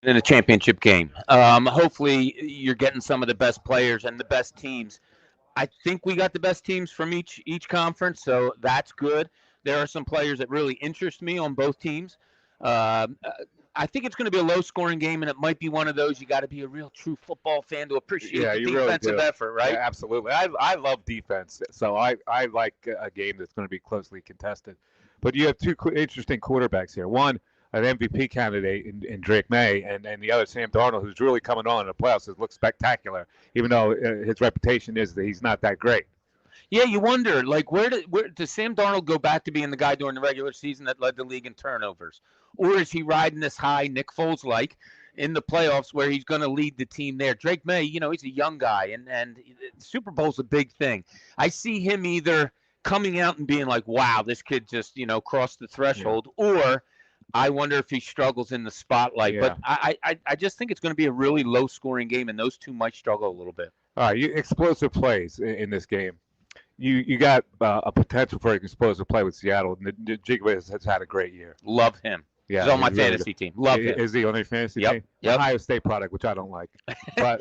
in a championship game. Hopefully, you're getting some of the best players and the best teams. I think we got the best teams from each conference, so that's good. There are some players that really interest me on both teams. Uh, I think it's going to be a low-scoring game, and it might be one of those you got to be a real true football fan to appreciate Yeah, the you really defensive do. effort, Yeah, right? absolutely. I love defense, so I like a game that's going to be closely contested. But you have two interesting quarterbacks here. One, an MVP candidate in Drake May, and the other, Sam Darnold, who's really coming on in the playoffs, has looked spectacular, even though his reputation is that he's not that great. Yeah, you wonder, like, where does Sam Darnold go back to being the guy during the regular season that led the league in turnovers, or is he riding this high Nick Foles like in the playoffs where he's going to lead the team there? Drake May, he's a young guy, and Super Bowl's a big thing. I see him either coming out and being like, "Wow, this kid just crossed the Yeah, threshold," or I wonder if he struggles in the spotlight. But yeah. I just think it's going to be a really low scoring game, and those two might struggle a little bit. All right, explosive plays in this game. You got a potential for an explosive play with Seattle. Jigba has had a great year. Love him. He's Yeah, on my he's really good. fantasy team. Love him. Is he on your fantasy Yep. team? Yep. Ohio State product, which I don't like. They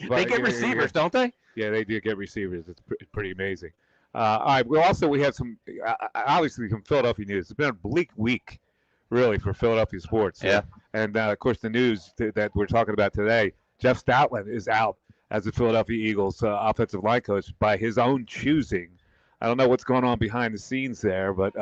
But get receivers, don't they? yeah, they do get receivers. It's pretty amazing. All right. We have some obviously some Philadelphia news. It's been a bleak week, really, for Philadelphia sports. Yeah. And of course, the news that we're talking about today: Jeff Stoutland is out as the Philadelphia Eagles offensive line coach by his own choosing. I don't know what's going on behind the scenes there, but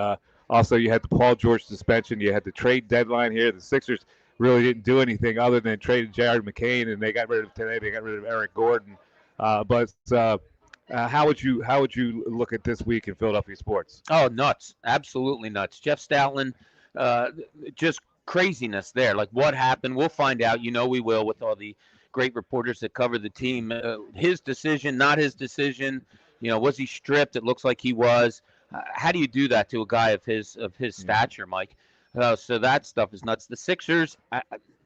also you had the Paul George suspension. You had the trade deadline here. The Sixers really didn't do anything other than traded Jared McCain, and they got rid of today. They got rid of Eric Gordon. How would you look at this week in Philadelphia sports? Oh, nuts. Absolutely nuts. Jeff Stoutland, uh, just craziness there. Like, what happened? We'll find out. We will with all the great reporters that cover the team. His decision, not his decision. Was he stripped? It looks like he was. How do you do that to a guy of his stature, Mike? So that stuff is nuts. The Sixers,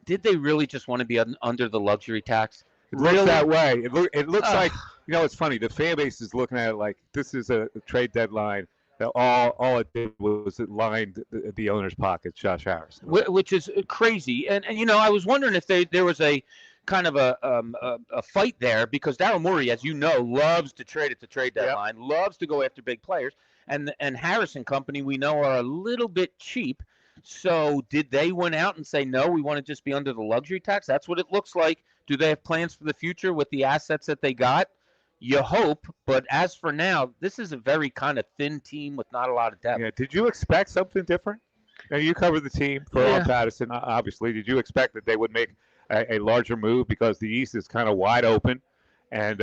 did they really just want to be under the luxury tax? It looks Really? that way. It looks Ugh. like it's funny. The fan base is looking at it like this is a trade deadline that all it did was it lined the owner's pockets, Josh Harris. Which is crazy. And I was wondering if there was a kind of a fight there because Daryl Morey, as you know, loves to trade at the trade Yep. deadline, loves to go after big players, and Harris and company we know are a little bit cheap. So did they went out and say no? We want to just be under the luxury tax. That's what it looks like. Do they have plans for the future with the assets that they got? You hope, but as for now, this is a very kind of thin team with not a lot of depth. Yeah. Did you expect something different? Now, you cover the team for Yeah. Pattison, obviously. Did you expect that they would make a larger move because the East is kind of wide open, and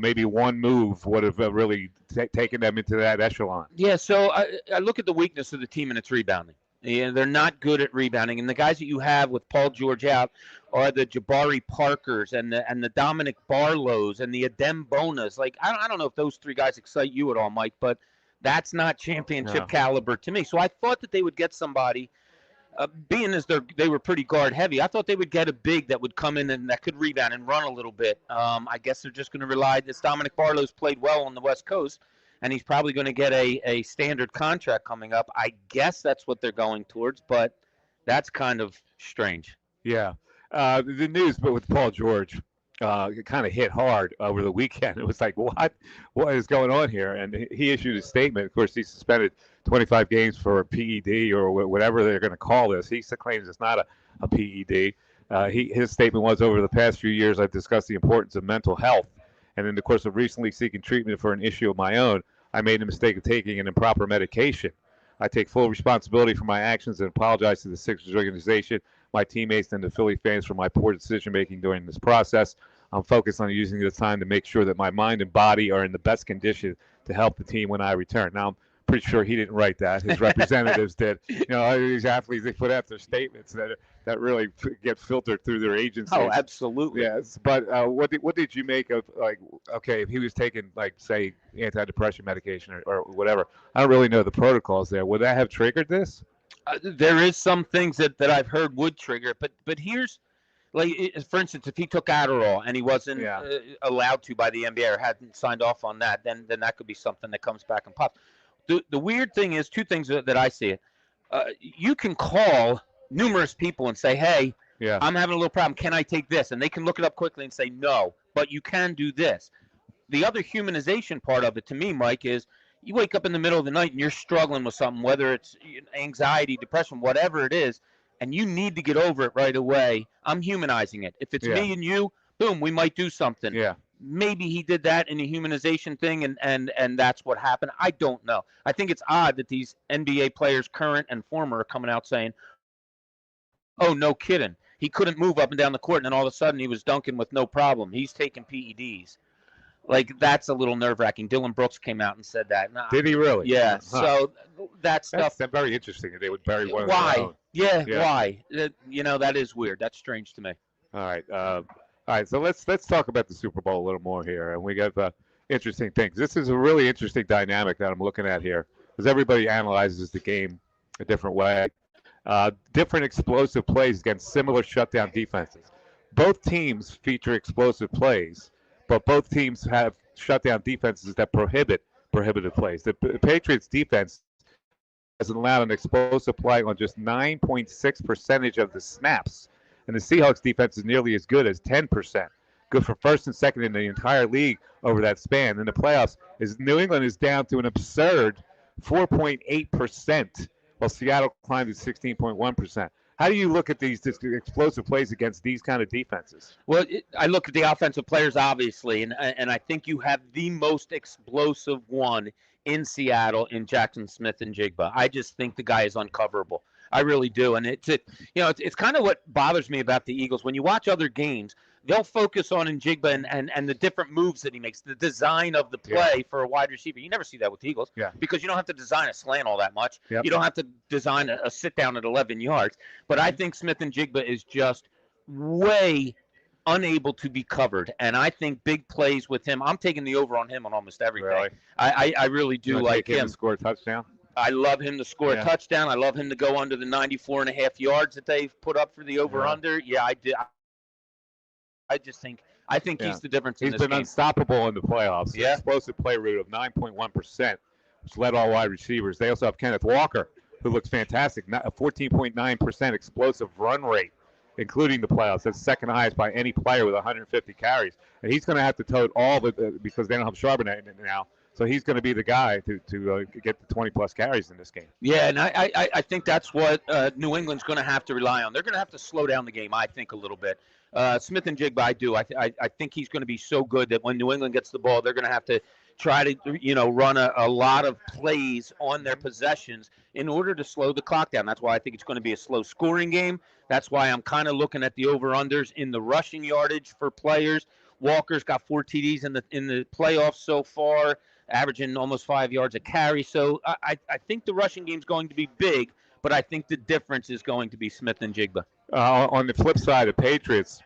maybe one move would have really taken them into that echelon? Yeah, so I look at the weakness of the team and it's rebounding. Yeah, they're not good at rebounding, and the guys that you have with Paul George out are the Jabari Parkers and the Dominic Barlows and the Adem Bonas. Like I don't know if those three guys excite you at all, Mike, but that's not championship No. caliber to me. So I thought that they would get somebody. Being as they were pretty guard heavy, I thought they would get a big that would come in and that could rebound and run a little bit. I guess they're just going to rely. This Dominic Barlow's played well on the West Coast, and he's probably going to get a standard contract coming up. I guess that's what they're going towards, but that's kind of strange. Yeah. The news, but with Paul George, it kind of hit hard over the weekend. It was like, what is going on here? And he issued a statement. Of course, he suspended 25 games for a PED or whatever they're going to call this. He claims it's not a PED. His statement was, over the past few years, I've discussed the importance of mental health. And in the course of recently seeking treatment for an issue of my own, I made the mistake of taking an improper medication. I take full responsibility for my actions and apologize to the Sixers organization, my teammates, and the Philly fans for my poor decision making during this process. I'm focused on using this time to make sure that my mind and body are in the best condition to help the team when I return. Now, I'm pretty sure he didn't write that. His representatives did. These athletes, they put out their statements that really get filtered through their agencies. Oh, absolutely. Yes, but what did you make of, like, okay, if he was taking, like, say, antidepressant medication or whatever? I don't really know the protocols there. Would that have triggered this? There is some things that I've heard would trigger, but here's like for instance, if he took Adderall and he wasn't Yeah. allowed to by the NBA or hadn't signed off on that, then that could be something that comes back and pops. The weird thing is two things that I see it. You can call numerous people and say, hey, Yeah. I'm having a little problem. Can I take this? And they can look it up quickly and say, no, but you can do this. The other humanization part of it to me, Mike, is you wake up in the middle of the night and you're struggling with something, whether it's anxiety, depression, whatever it is, and you need to get over it right away. I'm humanizing it. If it's me and you, boom, we might do something. Yeah. Maybe he did that in a humanization thing, and that's what happened. I don't know. I think it's odd that these NBA players, current and former, are coming out saying, oh, no kidding. He couldn't move up and down the court, and then all of a sudden he was dunking with no problem. He's taking PEDs. Like, that's a little nerve-wracking. Dylan Brooks came out and said that. Did he really? Yeah. Huh. So that stuff. That's very interesting. They would bury one of Why? their own. Yeah, Yeah. why? That is weird. That's strange to me. All right. All right. So let's talk about the Super Bowl a little more here, and we got interesting things. This is a really interesting dynamic that I'm looking at here, because everybody analyzes the game a different way. Different explosive plays against similar shutdown defenses. Both teams feature explosive plays, but both teams have shutdown defenses that prohibited plays. The Patriots defense has allowed an explosive play on just 9.6% of the snaps, and the Seahawks defense is nearly as good as 10%. Good for first and second in the entire league over that span. In the playoffs, New England is down to an absurd 4.8%, while Seattle climbed to 16.1%. How do you look at these explosive plays against these kind of defenses? Well, I look at the offensive players, obviously, and I think you have the most explosive one in Seattle in Jackson Smith-Njigba. I just think the guy is uncoverable. I really do. And it's kind of what bothers me about the Eagles. When you watch other games, they'll focus on Njigba and the different moves that he makes, the design of the play for a wide receiver. You never see that with the Eagles because you don't have to design a slant all that much. Yep. You don't have to design a sit down at 11 yards. But I think Smith-Njigba is just way unable to be covered. And I think big plays with him, I'm taking the over on him on almost everything. Really? I really do like him. To score a touchdown? I love him to score a touchdown. I love him to go under the 94.5 yards that they've put up for the over-under. Yeah, I did. I think he's the difference in this game. He's been unstoppable in the playoffs. Yeah. Explosive play rate of 9.1%, which led all wide receivers. They also have Kenneth Walker, who looks fantastic. A 14.9% explosive run rate, including the playoffs. That's second highest by any player with 150 carries. And he's going to have to tote all the because they don't have Charbonnet now. So he's going to be the guy to get the 20-plus carries in this game. Yeah, and I think that's what New England's going to have to rely on. They're going to have to slow down the game, I think, a little bit. Smith-Njigba, I do. I think he's going to be so good that when New England gets the ball, they're going to have to try to run a lot of plays on their possessions in order to slow the clock down. That's why I think it's going to be a slow scoring game. That's why I'm kind of looking at the over-unders in the rushing yardage for players. Walker's got 4 TDs in the playoffs so far, averaging almost 5 yards a carry. So I think the rushing game's going to be big, but I think the difference is going to be Smith-Njigba. On the flip side, the Patriots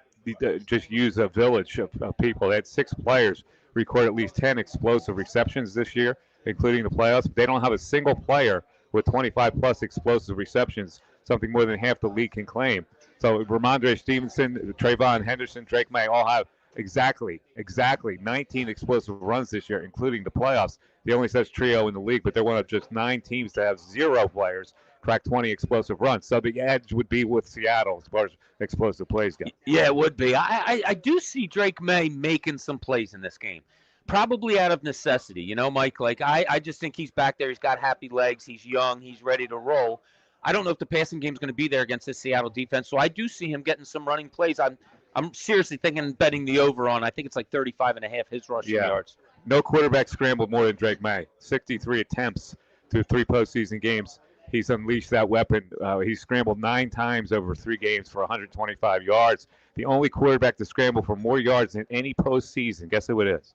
just use a village of people. They had 6 players record at least 10 explosive receptions this year, including the playoffs. They don't have a single player with 25-plus explosive receptions, something more than half the league can claim. So Ramondre Stevenson, Trayvon Henderson, Drake May all have exactly 19 explosive runs this year, including the playoffs. The only such trio in the league, but they're one of just 9 teams to have 0 players crack 20 explosive runs. So the edge would be with Seattle as far as explosive plays go. Yeah, it would be. I do see Drake May making some plays in this game, probably out of necessity. Mike, I just think he's back there. He's got happy legs. He's young. He's ready to roll. I don't know if the passing game's going to be there against this Seattle defense, so I do see him getting some running plays. I'm seriously thinking betting the over on. I think it's like 35.5 his rushing yards. No quarterback scrambled more than Drake May. 63 attempts through 3 postseason games. He's unleashed that weapon. He scrambled 9 times over 3 games for 125 yards. The only quarterback to scramble for more yards than any postseason. Guess who it is?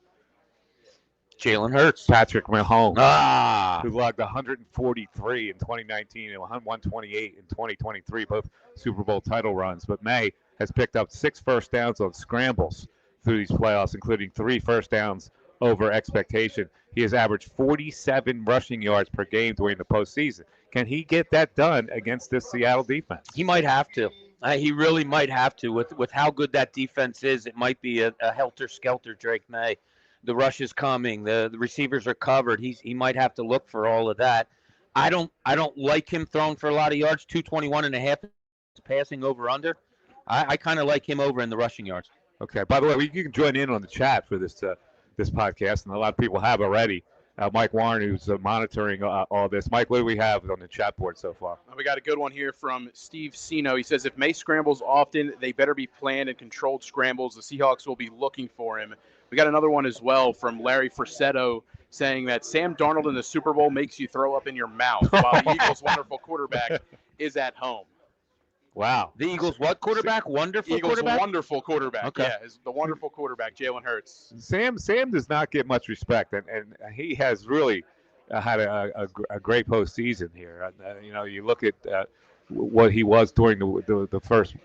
Jalen Hurts. Patrick Mahomes. Who logged 143 in 2019 and 128 in 2023, both Super Bowl title runs. But May has picked up 6 first downs on scrambles through these playoffs, including 3 first downs over expectation. He has averaged 47 rushing yards per game during the postseason. Can he get that done against this Seattle defense? He might have to. He really might have to. With how good that defense is, it might be a helter-skelter Drake May. The rush is coming. The receivers are covered. He might have to look for all of that. I don't like him throwing for a lot of yards. 221.5 passing over under. I kind of like him over in the rushing yards. Okay. By the way, you can join in on the chat for this podcast, and a lot of people have already. Mike Warren, who's monitoring all this. Mike, what do we have on the chat board so far? We got a good one here from Steve Sino. He says, if May scrambles often, they better be planned and controlled scrambles. The Seahawks will be looking for him. We got another one as well from Larry Frassetto saying that Sam Darnold in the Super Bowl makes you throw up in your mouth while the Eagles' wonderful quarterback is at home. Wow. The Eagles what quarterback? Wonderful Eagles quarterback? Wonderful quarterback. Okay. Yeah, is the wonderful quarterback, Jalen Hurts. Sam does not get much respect, and he has really had a great postseason here. You look at what he was during the first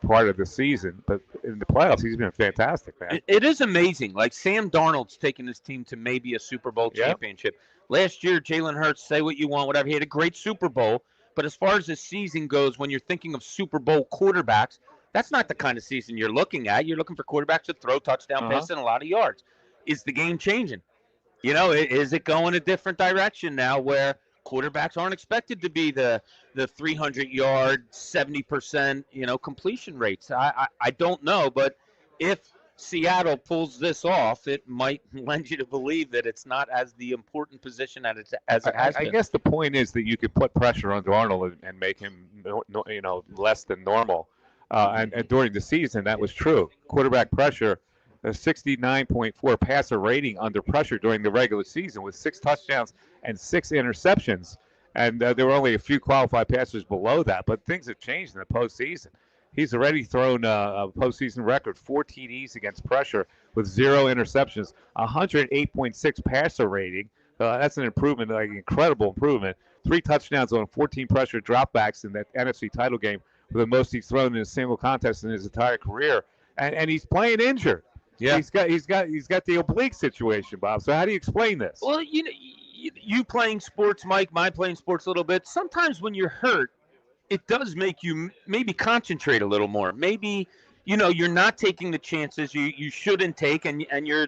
part of the season, but in the playoffs, he's been fantastic, man. It is amazing. Like, Sam Darnold's taken his team to maybe a Super Bowl championship. Last year, Jalen Hurts, say what you want, whatever. He had a great Super Bowl. But as far as the season goes, when you're thinking of Super Bowl quarterbacks, that's not the kind of season you're looking at. You're looking for quarterbacks that throw touchdown passes and a lot of yards. Is the game changing? Is it going a different direction now where quarterbacks aren't expected to be the 300-yard, 70%, completion rates? I don't know, but if Seattle pulls this off, it might lend you to believe that it's not as the important position as it has been. I guess the point is that you could put pressure on Darnold and make him, less than normal. And during the season, that was true. Quarterback pressure, a 69.4 passer rating under pressure during the regular season with 6 touchdowns and 6 interceptions. And there were only a few qualified passers below that. But things have changed in the postseason. He's already thrown a postseason record, 4 TDs against pressure with 0 interceptions, 108.6 passer rating. That's an improvement, like an incredible improvement. 3 touchdowns on 14 pressure dropbacks in that NFC title game, with the most he's thrown in a single contest in his entire career. And he's playing injured. Yeah, he's got the oblique situation, Bob. So how do you explain this? Well, you playing sports, Mike, my playing sports a little bit. Sometimes when you're hurt, it does make you maybe concentrate a little more. Maybe, you're not taking the chances you shouldn't take, and you're,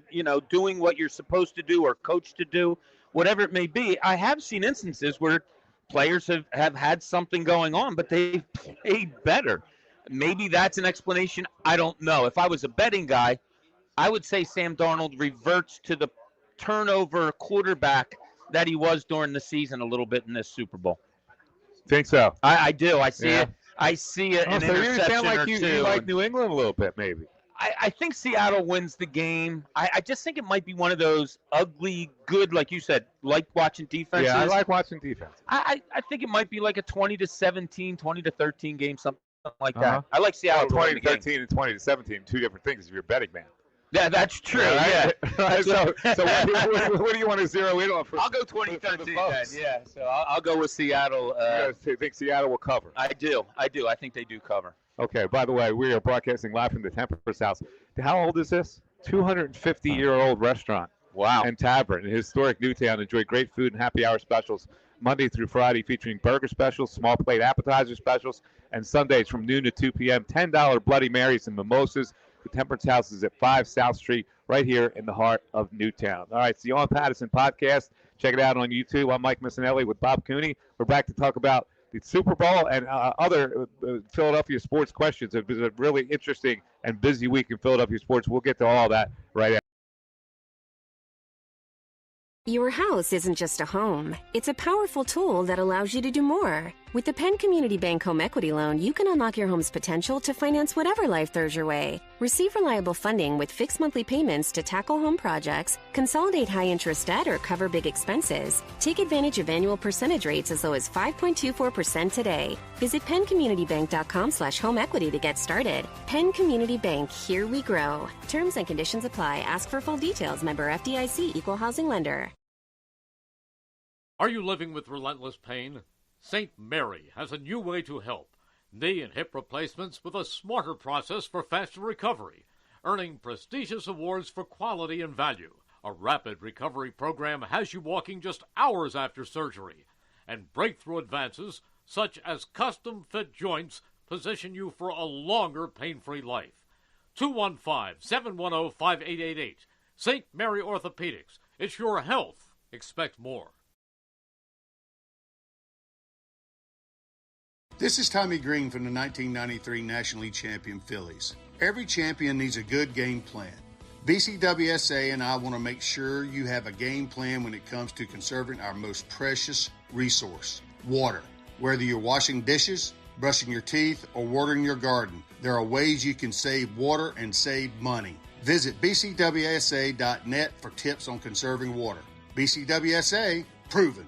doing what you're supposed to do or coached to do, whatever it may be. I have seen instances where players have had something going on, but they've played better. Maybe that's an explanation. I don't know. If I was a betting guy, I would say Sam Darnold reverts to the turnover quarterback that he was during the season a little bit in this Super Bowl. Think so? I do. I see it. I see it. So you sound like you like New England a little bit, maybe. I think Seattle wins the game. I just think it might be one of those ugly, good, like you said, like watching defenses. Yeah, I like watching defense. I think it might be like a 20-17, 20-13 game, something like that. I like Seattle. 20-13 and 20-17, 2 different things if you're a betting man. Yeah, that's true. Yeah. So what do you want to zero in on? I'll go 20-13 then. Yeah. So I'll go with Seattle. You think Seattle will cover? I do. I think they do cover. Okay. By the way, we are broadcasting live from the Temperance House. How old is this? 250-year-old restaurant. Wow. And tavern in historic Newtown. Enjoy great food and happy hour specials Monday through Friday, featuring burger specials, small plate appetizer specials, and Sundays from noon to 2 p.m. $10 Bloody Marys and mimosas. The Temperance House is at 5 South Street, right here in the heart of Newtown. All right, it's the On Pattison podcast. Check it out on YouTube. I'm Mike Missinelli with Bob Cooney. We're back to talk about the Super Bowl and other Philadelphia sports questions. It was a really interesting and busy week in Philadelphia sports. We'll get to all that right after. Your house isn't just a home. It's a powerful tool that allows you to do more. With the Penn Community Bank Home Equity Loan, you can unlock your home's potential to finance whatever life throws your way. Receive reliable funding with fixed monthly payments to tackle home projects, consolidate high-interest debt, or cover big expenses. Take advantage of annual percentage rates as low as 5.24% today. Visit PennCommunityBank.com/homeequity to get started. Penn Community Bank, here we grow. Terms and conditions apply. Ask for full details. Member FDIC, Equal Housing Lender. Are you living with relentless pain? St. Mary has a new way to help. Knee and hip replacements with a smarter process for faster recovery, earning prestigious awards for quality and value. A rapid recovery program has you walking just hours after surgery. And breakthrough advances, such as custom-fit joints, position you for a longer pain-free life. 215-710-5888. St. Mary Orthopedics. It's your health. Expect more. This is Tommy Green from the 1993 National League champion Phillies. Every champion needs a good game plan. BCWSA and I want to make sure you have a game plan when it comes to conserving our most precious resource, water. Whether you're washing dishes, brushing your teeth, or watering your garden, there are ways you can save water and save money. Visit bcwsa.net for tips on conserving water. BCWSA, proven.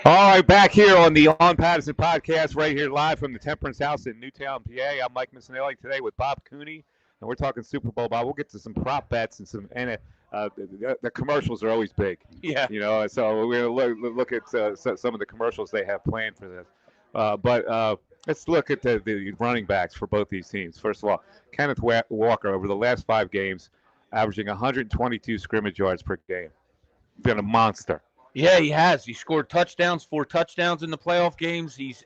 All right, back here on the On Pattison podcast, right here live from the Temperance House in Newtown, PA. I'm Mike Missinelli today with Bob Cooney, and we're talking Super Bowl. Bob, we'll get to some prop bets and the commercials are always big. Yeah. You know, so we're going to look at some of the commercials they have planned for this. But let's look at the running backs for both these teams. First of all, Kenneth Walker over the last 5 games, averaging 122 scrimmage yards per game. Been a monster. Yeah, he has. He scored touchdowns, 4 touchdowns in the playoff games. He's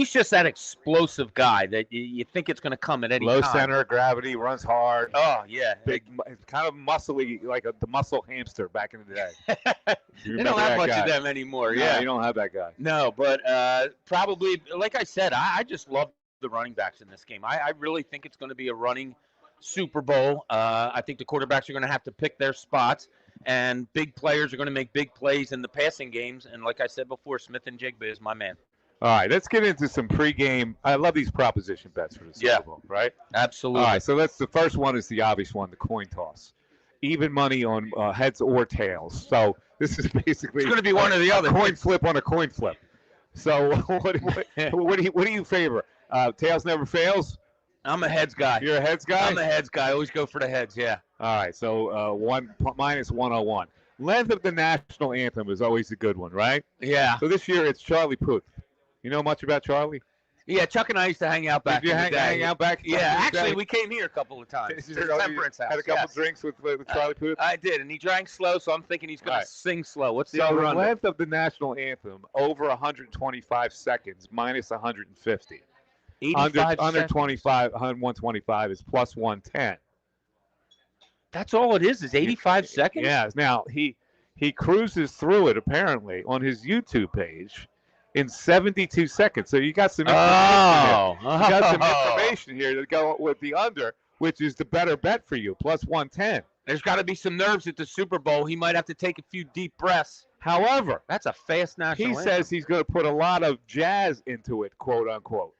just that explosive guy that you think it's going to come at any time. Low center of gravity, runs hard. Oh, yeah. Big, kind of muscly, like the muscle hamster back in the day. You don't have much of them anymore. No, yeah, you don't have that guy. No, but probably, like I said, I just love the running backs in this game. I really think it's going to be a running Super Bowl. I think the quarterbacks are going to have to pick their spots. And big players are going to make big plays in the passing games. And like I said before, Smith and Jigba is my man. All right, let's get into some pregame. I love these proposition bets for the Super Bowl, right? Absolutely. All right, so the first one is the obvious one, the coin toss. Even money on heads or tails. So this is basically it's going to be one or the other. Coin flip on a coin flip. So what do you favor? Tails never fails? I'm a heads guy. You're a heads guy? I'm a heads guy. I always go for the heads, yeah. All right, so minus 101. Length of the national anthem is always a good one, right? Yeah. So this year it's Charlie Puth. You know much about Charlie? Yeah, Chuck and I used to hang out back in the day. Hang out back? Yeah, actually, we came here a couple of times. To the Temperance House. Had a couple drinks with Charlie Puth? I did, and he drank slow, so I'm thinking he's going to sing slow. What's the So over the length of the national anthem, over 125 seconds, minus 150. Under 25, 125 is plus 110. That's all it is 85 seconds? Yeah. Now, he cruises through it, apparently, on his YouTube page in 72 seconds. So you got some information here. You got some information here to go with the under, which is the better bet for you, plus 110. There's got to be some nerves at the Super Bowl. He might have to take a few deep breaths. However, that's a fast national anthem. He says he's going to put a lot of jazz into it, quote unquote.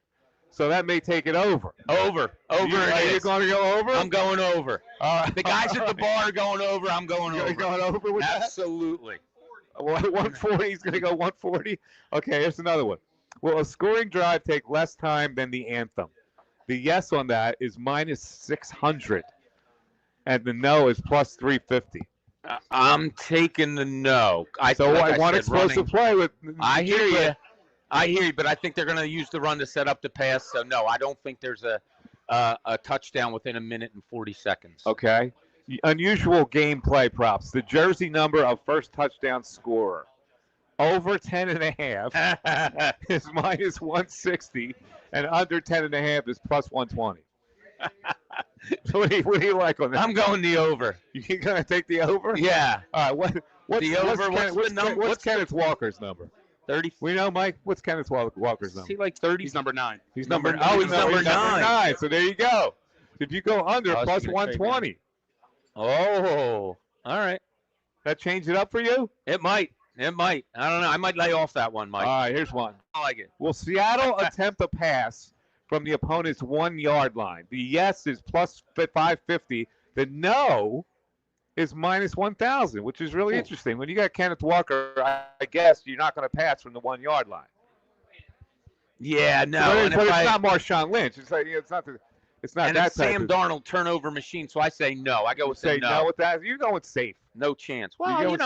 So that may take it over. Over. Are you going to go over? I'm going over. The guys at the bar are going over. I'm going over. You're going over with Absolutely. that? 140. He's going to go 140. Okay, here's another one. Will a scoring drive take less time than the anthem? The yes on that is minus 600, and the no is plus 350. I'm taking the no. I want explosive play with. I hear you. I hear you, but I think they're going to use the run to set up the pass. So, no, I don't think there's a touchdown within a minute and 40 seconds. Okay. Unusual gameplay props. The jersey number of first touchdown scorer. Over 10.5 is minus 160, and under 10.5 is plus 120. So what do you like on that? I'm going the over. You going to take the over? Yeah. All right. What's Kenneth Walker's number? 30. We know, Mike. What's Kenneth Walker's number? Is he like 30? He's number 9. He's number 9. Oh, he's number 9. So there you go. If you go under, plus 120. Oh, all right. That change it up for you? It might. I don't know. I might lay off that one, Mike. All right, here's one. I like it. Will Seattle attempt a pass from the opponent's 1-yard line? The yes is plus 550. The no is minus 1,000, which is really interesting. When you got Kenneth Walker, I guess you're not going to pass from the 1-yard line. Yeah, no. But it's not Marshawn Lynch. It's like it's not and that it's Sam Darnold turnover machine. So I say no. I go with say no. With that. You're going safe. No chance. Well, I don't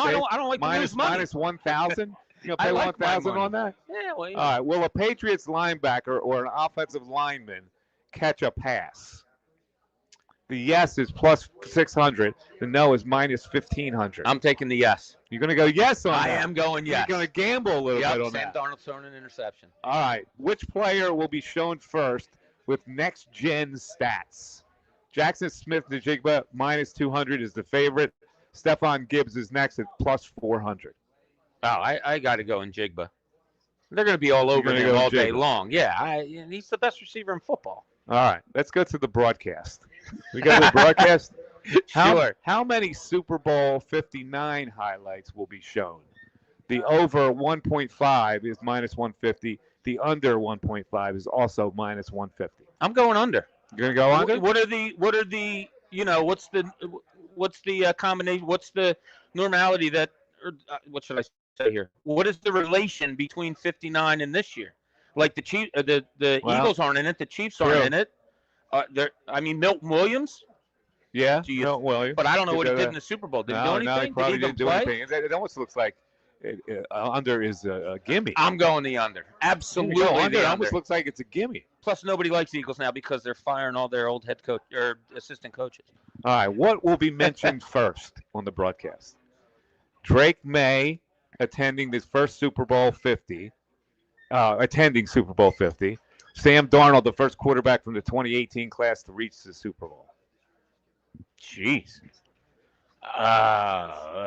like to lose money. Minus 1,000. You pay like 1,000 on that? Yeah. Well, All right. Will a Patriots linebacker or an offensive lineman catch a pass? The yes is plus 600. The no is minus 1,500. I'm taking the yes. You're going to go yes on that? I am going yes. You're going to gamble a little bit on Sam that. Darnold throwing an interception. All right. Which player will be shown first with next-gen stats? Jackson Smith-Njigba, minus 200 is the favorite. Stephon Gibbs is next at plus 400. Oh, I got to go in Jigba. They're going to be all over gonna him go all Jigba. day long. Yeah, and he's the best receiver in football. All right, let's go to the broadcast. We go to the broadcast. Sure. How many Super Bowl 59 highlights will be shown? The over 1.5 is minus 150. The under 1.5 is also minus 150. I'm going under. You're gonna go under? What are the what's the combination? What's the normality that? Or, what should I say here? What is the relation between 59 and this year? Like the Chiefs, the Well, Eagles aren't in it. The Chiefs true. aren't in it. Milton Williams. Yeah, Do you- Milton Williams. But I don't know what he Did did that. in the Super Bowl. Did he do No, anything? he probably did he even didn't do play? anything. It almost looks like under is a gimme. I'm going the under. Absolutely No, the under under. almost looks like it's a gimme. Plus, nobody likes the Eagles now because they're firing all their old head coach or assistant coaches. All right, what will be mentioned first on the broadcast? Drake May attending his first Super Bowl 50. Attending Super Bowl 50. Sam Darnold, the first quarterback from the 2018 class to reach the Super Bowl. Jeez.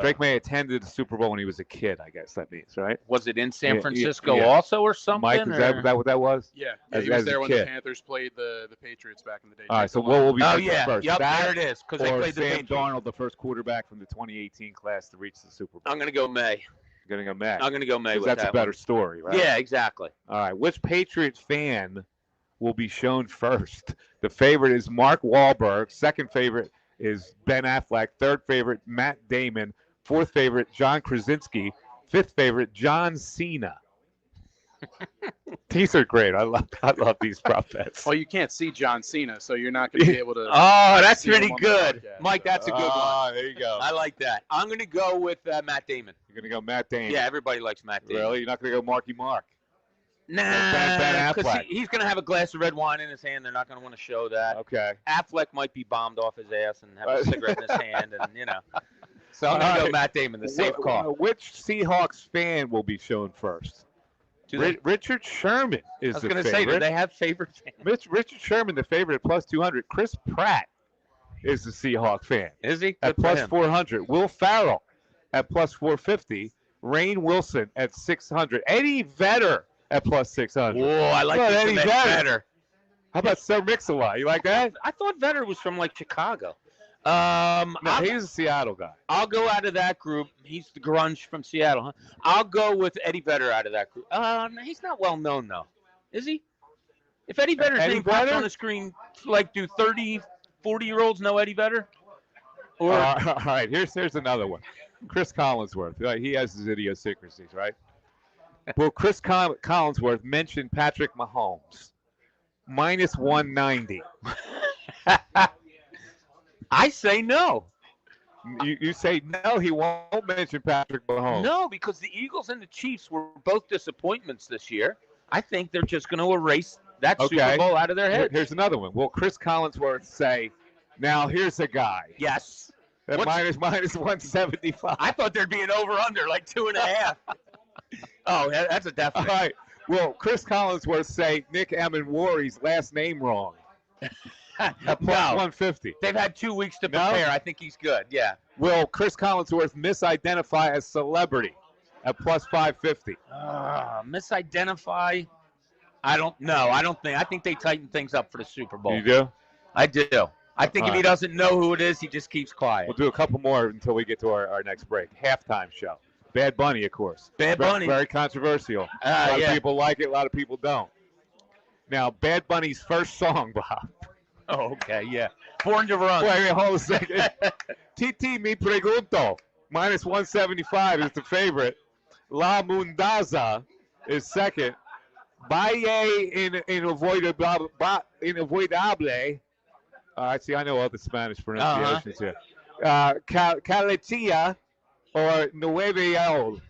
Drake May attended the Super Bowl when he was a kid, I guess that means, right? Was it in San Yeah, Francisco yeah. also or something? Mike, is that what that was? Yeah, As- he was as a there when kid. the Panthers played the Patriots back in the day. All right, Jake so Delhomme. what will be Oh, mentioned yeah. first? Yep, That there it is. Because they or played the Sam Patriots. Darnold, the first quarterback from the 2018 class to reach the Super Bowl. I'm going to go May. You're going to go May. I'm going to go May 'Cause with that's that a better one. story, right? Yeah, exactly. All right. Which Patriots fan will be shown first? The favorite is Mark Wahlberg. Second favorite is Ben Affleck. Third favorite, Matt Damon. Fourth favorite, John Krasinski. Fifth favorite, John Cena. These are great. I love these prop bets. Well, you can't see John Cena, so you're not going to be able to. Oh, that's see him pretty on the good. podcast. Mike, that's a good one. There you go. I like that. I'm going to go with Matt Damon. You're going to go Matt Damon. Yeah, everybody likes Matt Damon. Really? You're not going to go Marky Mark? Nah, Ben because Affleck. he's going to have a glass of red wine in his hand. They're not going to want to show that. Okay. Affleck might be bombed off his ass and have a cigarette in his hand, and So I'm going to go Matt Damon, the safe call. Which Seahawks fan will be shown first? Richard Sherman is I was the going to favorite. say, do they have favorite fans? Richard Sherman, the favorite at plus 200. Chris Pratt is the Seahawk fan Is he? at Good for plus him. 400. Will Farrell at plus 450. Rainn Wilson at 600. Eddie Vedder at plus 600. Whoa, I like Well, this Eddie Eddie Vedder. Vedder. How about Sir Mix-a-Lot? You like that? I thought Vedder was from like Chicago. No, he's a Seattle guy. I'll go out of that group. He's the grunge from Seattle, huh? I'll go with Eddie Vedder out of that group. He's not well known though, is he? If Eddie Vedder's Eddie name pops Vedder? on the screen, like do 30, 40-year-olds know Eddie Vedder? Or All right, here's another one. Chris Collinsworth. He has his idiosyncrasies, right? Well, Chris Collinsworth mentioned Patrick Mahomes. Minus 190. I say no. You say no, he won't mention Patrick Mahomes. No, because the Eagles and the Chiefs were both disappointments this year. I think they're just going to erase that Super Bowl out of their head. Here's another one. Will Chris Collinsworth say, now here's a guy. Yes. At minus 175. I thought there'd be an over-under, like 2.5. Oh, that's a All definite. right. Will Chris Collinsworth say Nick Amenwari's last name wrong? At plus No. 150. They've had 2 weeks to No? prepare. I think he's good. Yeah. Will Chris Collinsworth misidentify as celebrity at plus 550? Misidentify. I don't know. I think they tighten things up for the Super Bowl. You do? I do. I think if he doesn't know who it is, he just keeps quiet. We'll do a couple more until we get to our next break. Halftime show. Bad Bunny, of course. Bad Bunny. Very controversial. A lot of people like it. A lot of people don't. Now, Bad Bunny's first song, Bob. Oh, okay, yeah. 400 runs. Wait, hold on a second. Titi mi pregunto. Minus 175 is the favorite. La Mundaza is second. Valle inavoidable. See, I know all the Spanish pronunciations here. Caletia or Nueve Old.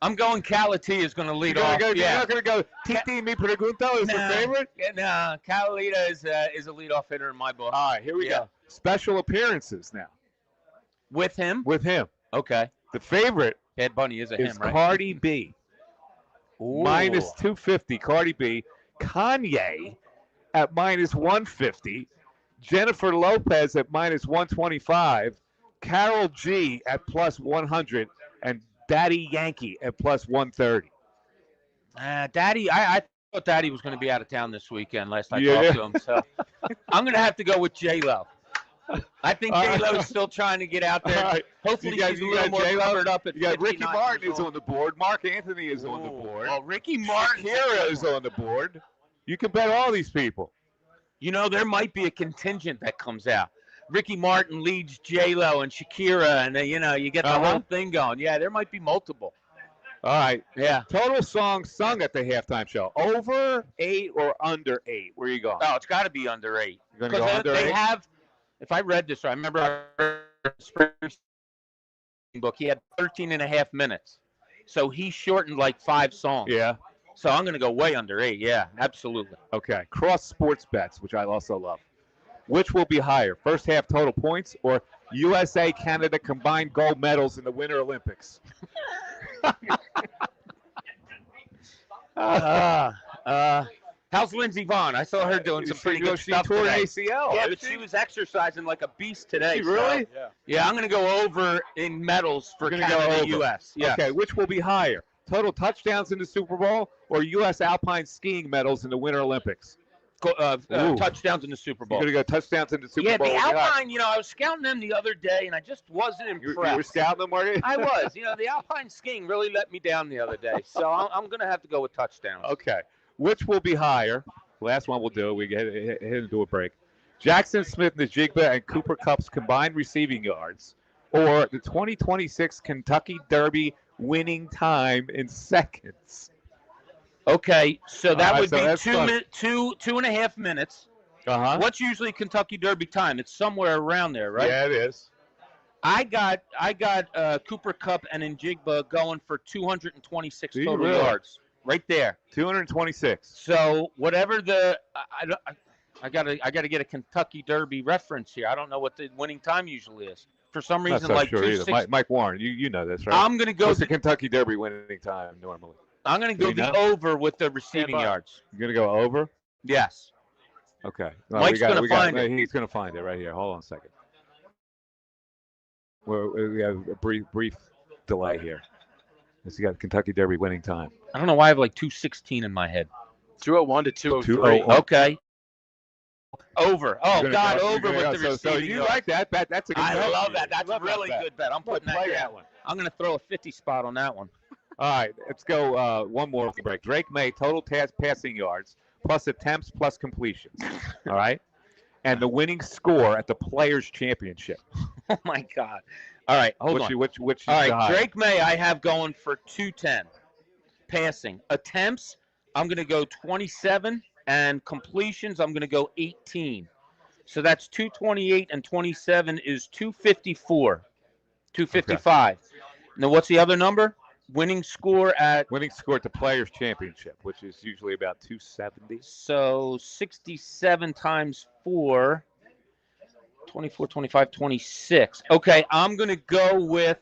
I'm going Calatia is going to lead You're off. not going to go Titi mi pregunto is the favorite? No, Calita is a leadoff hitter in my book. All right, here we go. Special appearances now. With him? With him. Okay. The favorite Bad Bunny is is him, right? Cardi B. Ooh. Minus 250, Cardi B. Kanye at minus 150. Jennifer Lopez at minus 125. Carol G at plus 100. And Daddy Yankee at plus 130. Daddy, I thought Daddy was going to be out of town this weekend. Last I talked to him, so I'm going to have to go with J-Lo. I think J-Lo's still trying to get out there. Right. Hopefully, she's a little more covered up. You got Ricky Martin is on the board. Mark Anthony is on the board. Well, Ricky Martin. Shakira is on the board. You can bet all these people. You know, there might be a contingent that comes out. Ricky Martin leads J-Lo and Shakira, and you get the whole thing going. Yeah, there might be multiple. All right. Yeah. Total songs sung at the halftime show. Over 8 or under 8? Where are you going? Oh, it's got to be under 8. You're going to go under 8? They have, if I read this right, I remember our spring book, he had 13 and a half minutes. So he shortened like 5 songs. Yeah. So I'm going to go way under 8. Yeah, absolutely. Okay. Cross sports bets, which I also love. Which will be higher, first half total points or USA, Canada combined gold medals in the Winter Olympics? How's Lindsey Vonn? I saw her doing some pretty good stuff tore today. ACL. Yeah, but she was exercising like a beast today. She really? So, yeah, I'm going to go over in medals for Canada and U.S. Yeah. Okay, which will be higher, total touchdowns in the Super Bowl or U.S. alpine skiing medals in the Winter Olympics? Touchdowns in the Super Bowl. You're going to go touchdowns in the Super Bowl? Yeah, the Alpine, I was scouting them the other day, and I just wasn't impressed. You were scouting them, were you? I was. The Alpine skiing really let me down the other day, so I'm going to have to go with touchdowns. Okay. Which will be higher? Last one we'll do. We get into a break. Jackson Smith-Njigba and Cooper Kupp's combined receiving yards or the 2026 Kentucky Derby winning time in seconds. Okay, so that would be 2.5 minutes. Uh-huh. What's usually Kentucky Derby time? It's somewhere around there, right? Yeah, it is. I got Cooper Kupp and Njigba going for 226 total yards, right there. 226. So whatever I gotta get a Kentucky Derby reference here. I don't know what the winning time usually is. For some reason, not so like sure either. Mike Warren, you know this, right? I'm gonna go. What's the Kentucky Derby winning time normally? I'm going to go the over with the receiving yards. You're going to go over? Yes. Okay. Mike's going to find it. He's going to find it right here. Hold on a second. We have a brief delay here. He's got Kentucky Derby winning time. I don't know why I have like 216 in my head. 201 to 203. Okay. Over. Oh, God, over with the receiving So you yards. like that bet? That's a good bet. I love that. That's a really good bet. I'm putting that down. I'm going to throw a 50 spot on that one. All right, let's go one more break. Drake May, total passing yards, plus attempts, plus completions. All right? And the winning score at the Players' Championship. Oh, my God. All right, hold on. Which all right, Drake May I have going for 210. Passing. Attempts, I'm going to go 27. And completions, I'm going to go 18. So that's 228 and 27 is 254. 255. Okay. Now, what's the other number? Winning score at the Players' Championship, which is usually about 270. So 67 times 4, 24, 25, 26. Okay, I'm going to go with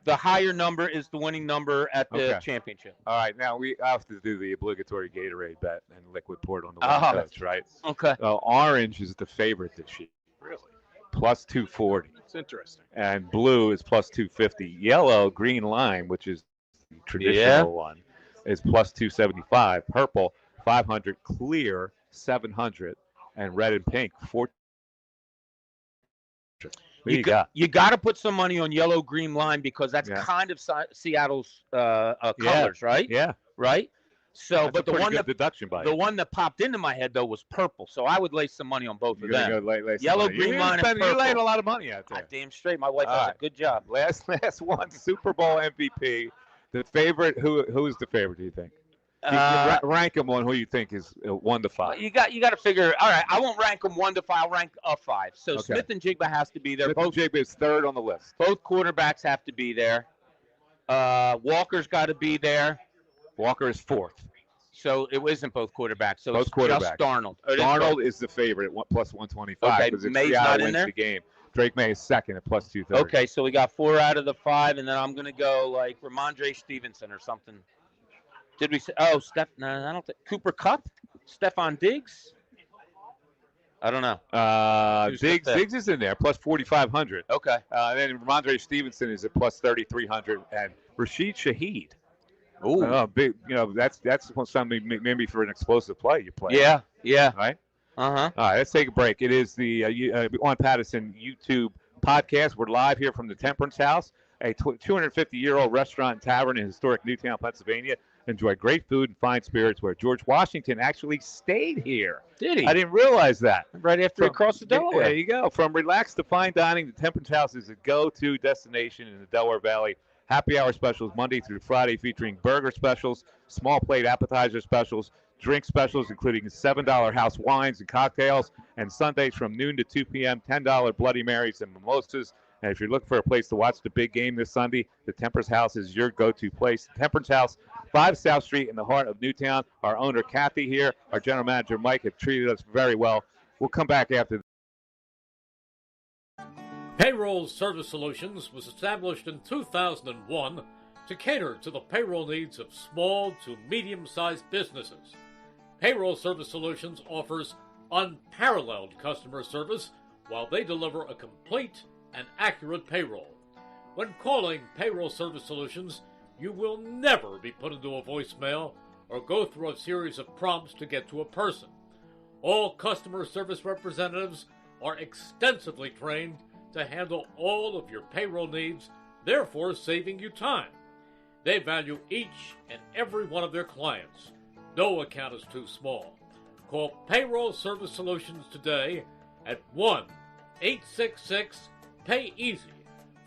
the higher number is the winning number at the championship. All right, now we have to do the obligatory Gatorade bet and liquid port on the winning coach, right? Okay. Orange is the favorite this year. Really? Plus 240. It's interesting. And blue is plus 250. Yellow, green lime, which is the traditional one, is plus 275. Purple, 500. Clear, 700. And red and pink, 400. You got to put some money on yellow, green, lime because that's kind of Seattle's colors, right? Yeah. Right? So, that's but the one that popped into my head though was purple. So I would lay some money on both of them. Yellow, green, lime, and purple. You're laying a lot of money out there. Damn straight. My wife does a good job. Last one, Super Bowl MVP. The favorite. Who is the favorite? Do you think? Rank them on who you think is 1 to 5. You got to figure. All right, I won't rank them 1 to 5. I'll rank a 5. So Smith-Njigba has to be there. Smith-Njigba is third on the list. Both quarterbacks have to be there. Walker's got to be there. Walker is fourth. So it isn't both quarterbacks. So both it's quarterbacks. Just Darnold. Darnold is the favorite at plus 125. Okay, because May's not in there. The game. Drake May is second at plus 230. Okay, so we got 4 out of the 5, and then I'm going to go like Ramondre Stevenson or something. Did we say? Oh, no, I don't think Cooper Kupp, Stephon Diggs. I don't know. Diggs is in there, plus 4,500. Okay. And then Ramondre Stevenson is at plus 3,300, and Rashid Shaheed. Ooh. Big. That's something maybe for an explosive play you play. Yeah. Right. Uh-huh. All right, let's take a break. It is the on Pattison YouTube podcast. We're live here from the Temperance House, a 250-year-old restaurant and tavern in historic Newtown, Pennsylvania. Enjoy great food and fine spirits, where George Washington actually stayed here. Did he? I didn't realize that. Right after he crossed the Delaware. There you go. From relaxed to fine dining, the Temperance House is a go-to destination in the Delaware Valley. Happy hour specials Monday through Friday, featuring burger specials, small plate appetizer specials, drink specials, including $7 house wines and cocktails, and Sundays from noon to 2 p.m., $10 Bloody Marys and mimosas. And if you're looking for a place to watch the big game this Sunday, the Temperance House is your go-to place. The Temperance House, 5 South Street in the heart of Newtown. Our owner, Kathy, here, our general manager, Mike, have treated us very well. We'll come back after. Payroll Service Solutions was established in 2001 to cater to the payroll needs of small to medium-sized businesses. Payroll Service Solutions offers unparalleled customer service while they deliver a complete and accurate payroll. When calling Payroll Service Solutions, you will never be put into a voicemail or go through a series of prompts to get to a person. All customer service representatives are extensively trained to handle all of your payroll needs, therefore saving you time. They value each and every one of their clients. No account is too small. Call Payroll Service Solutions today at 1-866-PAY-EASY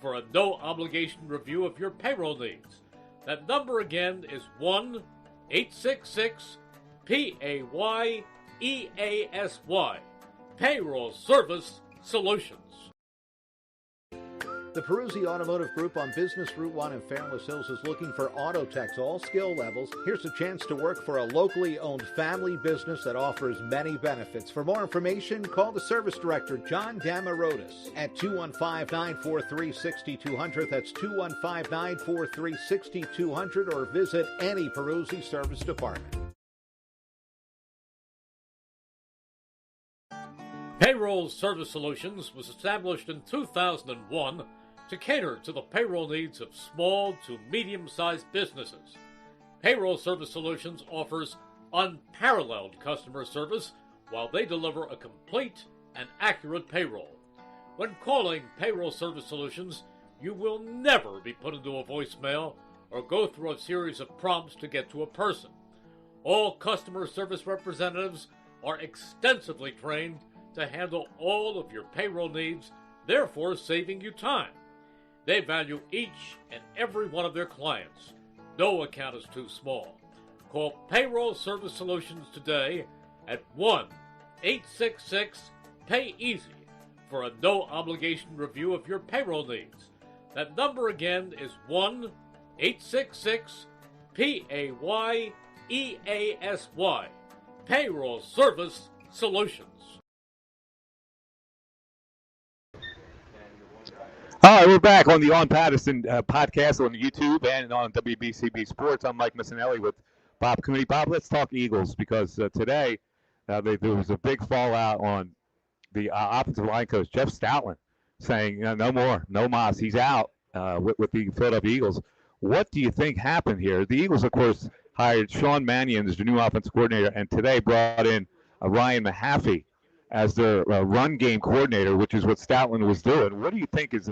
for a no-obligation review of your payroll needs. That number again is 1-866-PAYEASY. Payroll Service Solutions. The Peruzzi Automotive Group on Business Route 1 in Fairless Hills is looking for auto techs, all skill levels. Here's a chance to work for a locally owned family business that offers many benefits. For more information, call the service director, John Damarotis, at 215-943-6200. That's 215-943-6200, or visit any Peruzzi service department. Payroll Service Solutions was established in 2001 to cater to the payroll needs of small to medium-sized businesses. Payroll Service Solutions offers unparalleled customer service while they deliver a complete and accurate payroll. When calling Payroll Service Solutions, you will never be put into a voicemail or go through a series of prompts to get to a person. All customer service representatives are extensively trained to handle all of your payroll needs, therefore saving you time. They value each and every one of their clients. No account is too small. Call Payroll Service Solutions today at 1-866-PAY-EASY for a no-obligation review of your payroll needs. That number again is 1-866-PAYEASY. Payroll Service Solutions. All right, we're back on the On Pattison podcast on YouTube and on WBCB Sports. I'm Mike Missinelli with Bob Cooney. Bob, let's talk Eagles, because today there was a big fallout on the offensive line coach, Jeff Stoutland, saying no more, no mas. He's out with the Philadelphia Eagles. What do you think happened here? The Eagles, of course, hired Sean Mannion as their new offensive coordinator, and today brought in Ryan Mahaffey as their run game coordinator, which is what Stoutland was doing. What do you think is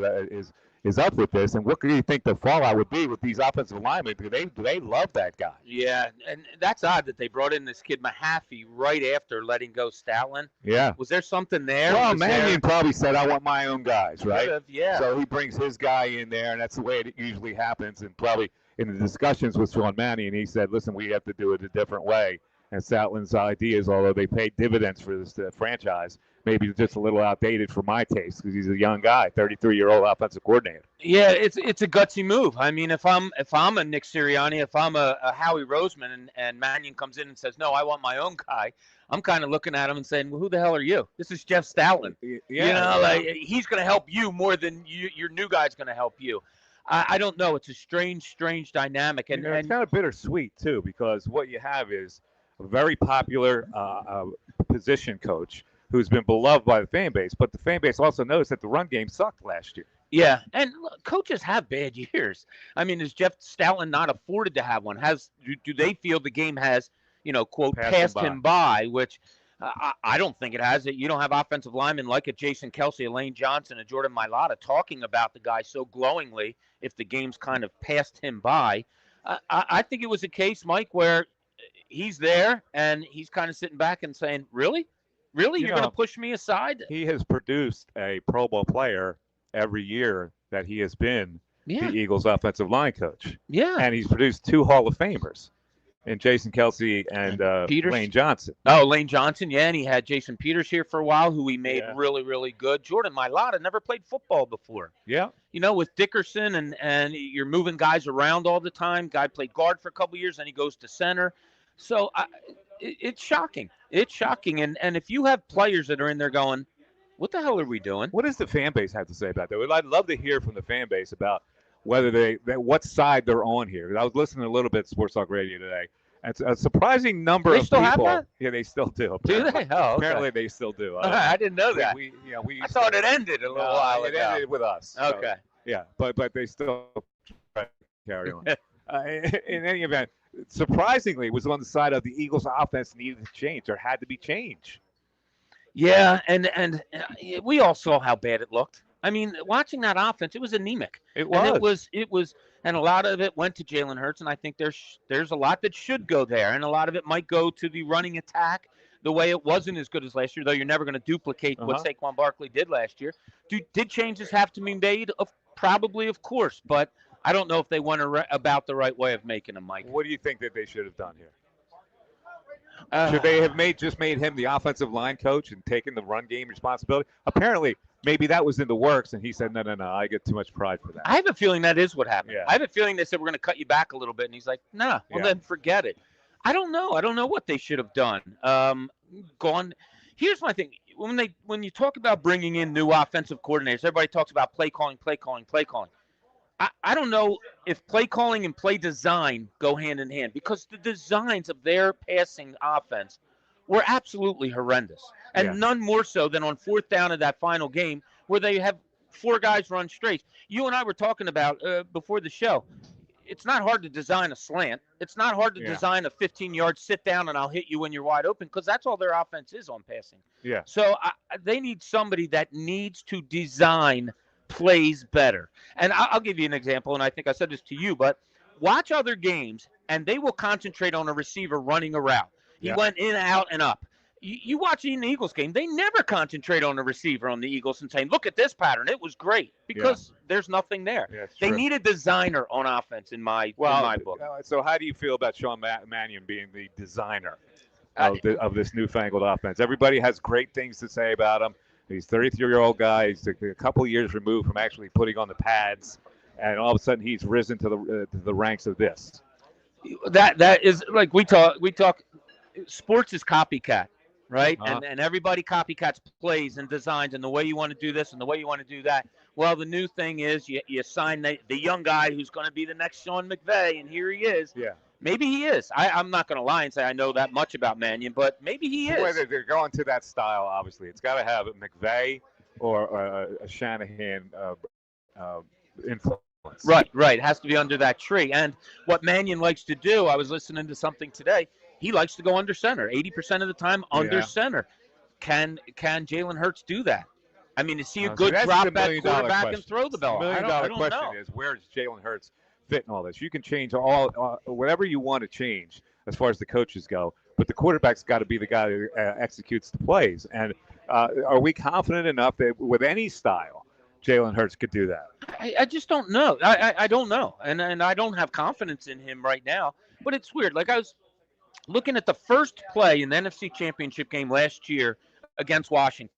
up with this, and what do you think the fallout would be with these offensive linemen? Do they love that guy? Yeah, and that's odd that they brought in this kid Mahaffey right after letting go Stoutland. Yeah. Was there something there? Well, Mannion probably said, I want my own guys, right? Yeah. So he brings his guy in there, and that's the way it usually happens. And probably in the discussions with Sean Mannion, he said, listen, we have to do it a different way. And Stoutland's ideas, although they paid dividends for this franchise, maybe just a little outdated for my taste, because he's a young guy, 33-year-old offensive coordinator. Yeah, it's a gutsy move. I mean, if I'm a Nick Sirianni, if I'm a Howie Roseman, and Mannion comes in and says, no, I want my own guy, I'm kind of looking at him and saying, well, who the hell are you? This is Jeff Stoutland. Yeah, like he's going to help you more than your new guy's going to help you. I don't know. It's a strange dynamic. And it's kind of bittersweet, too, because what you have is a very popular position coach who's been beloved by the fan base. But the fan base also knows that the run game sucked last year. Yeah, and look, coaches have bad years. I mean, is Jeff Stoutland not afforded to have one? Do they feel the game has, quote, passed him by, which I don't think it has. You don't have offensive linemen like a Jason Kelsey, a Lane Johnson, a Jordan Mailata talking about the guy so glowingly if the game's kind of passed him by. I think it was a case, Mike, where he's there and he's kind of sitting back and saying, really? Really? You're going to push me aside? He has produced a Pro Bowl player every year that he has been the Eagles offensive line coach. Yeah. And he's produced 2 Hall of Famers in Jason Kelsey and Lane Johnson. Oh, Lane Johnson, yeah, and he had Jason Peters here for a while, who he made really, really good. Jordan Mailata never played football before. Yeah. With Dickerson and you're moving guys around all the time. Guy played guard for a couple of years, and he goes to center. So it's shocking. It's shocking. And if you have players that are in there going, what the hell are we doing? What does the fan base have to say about that? I'd love to hear from the fan base about whether what side they're on here. I was listening a little bit to Sports Talk Radio today. And a surprising number of people. They still have that? Yeah, they still do. Do they? Oh, okay. Apparently they still do. I didn't know that. I thought it ended a little while ago. It ended with us. Okay. So, yeah, but they still carry on. In any event, surprisingly, it was on the side of the Eagles' offense needed to change. There had to be change. Yeah, and we all saw how bad it looked. I mean, watching that offense, it was anemic. It was. And it was, and a lot of it went to Jalen Hurts, and I think there's a lot that should go there, and a lot of it might go to the running attack. The way it wasn't as good as last year, though you're never going to duplicate what Saquon Barkley did last year. Did changes have to be made? Probably, of course, but I don't know if they went about the right way of making them, Mike. What do you think that they should have done here? Should they have made him the offensive line coach and taken the run game responsibility? Apparently, maybe that was in the works, and he said, no, I get too much pride for that. I have a feeling that is what happened. Yeah. I have a feeling they said, we're going to cut you back a little bit, and he's like, nah, well, then forget it. I don't know. I don't know what they should have done. Here's my thing. When you talk about bringing in new offensive coordinators, everybody talks about play calling. I don't know if play calling and play design go hand in hand, because the designs of their passing offense were absolutely horrendous. And none more so than on 4th down of that final game where they have 4 guys run straight. You and I were talking about before the show. It's not hard to design a slant. It's not hard to design a 15-yard sit down and I'll hit you when you're wide open, because that's all their offense is on passing. Yeah. So they need somebody that needs to design plays better. And I'll give you an example, and I think I said this to you, but watch other games, and they will concentrate on a receiver running a route. He went in, out, and up. You watch in the Eagles game, they never concentrate on the receiver on the Eagles and saying, look at this pattern. It was great, because there's nothing there. Yeah, they need a designer on offense in my book. So how do you feel about Sean Mannion being the designer of this newfangled offense? Everybody has great things to say about him. He's a 33-year-old guy. He's a couple years removed from actually putting on the pads, and all of a sudden he's risen to the ranks of this. That is, like we talk. Sports is copycat, right? And everybody copycats plays and designs and the way you want to do this and the way you want to do that. Well, the new thing is you sign the young guy who's going to be the next Sean McVay, and here he is. Yeah. Maybe he is. I'm not going to lie and say I know that much about Mannion, but maybe he is. Whether they're going to that style, obviously. It's got to have a McVay or a Shanahan influence. Right. It has to be under that tree. And what Mannion likes to do, I was listening to something today, he likes to go under center, 80% of the time under center. Can Jalen Hurts do that? I mean, is he a good drop back quarterback and throw the ball? The million-dollar question is, where does Jalen Hurts fit in all this? You can change whatever you want to change as far as the coaches go, but the quarterback's got to be the guy that executes the plays. And are we confident enough that with any style, Jalen Hurts could do that? I just don't know. I don't know, and I don't have confidence in him right now. But it's weird. Like I was looking at the first play in the NFC Championship game last year against Washington.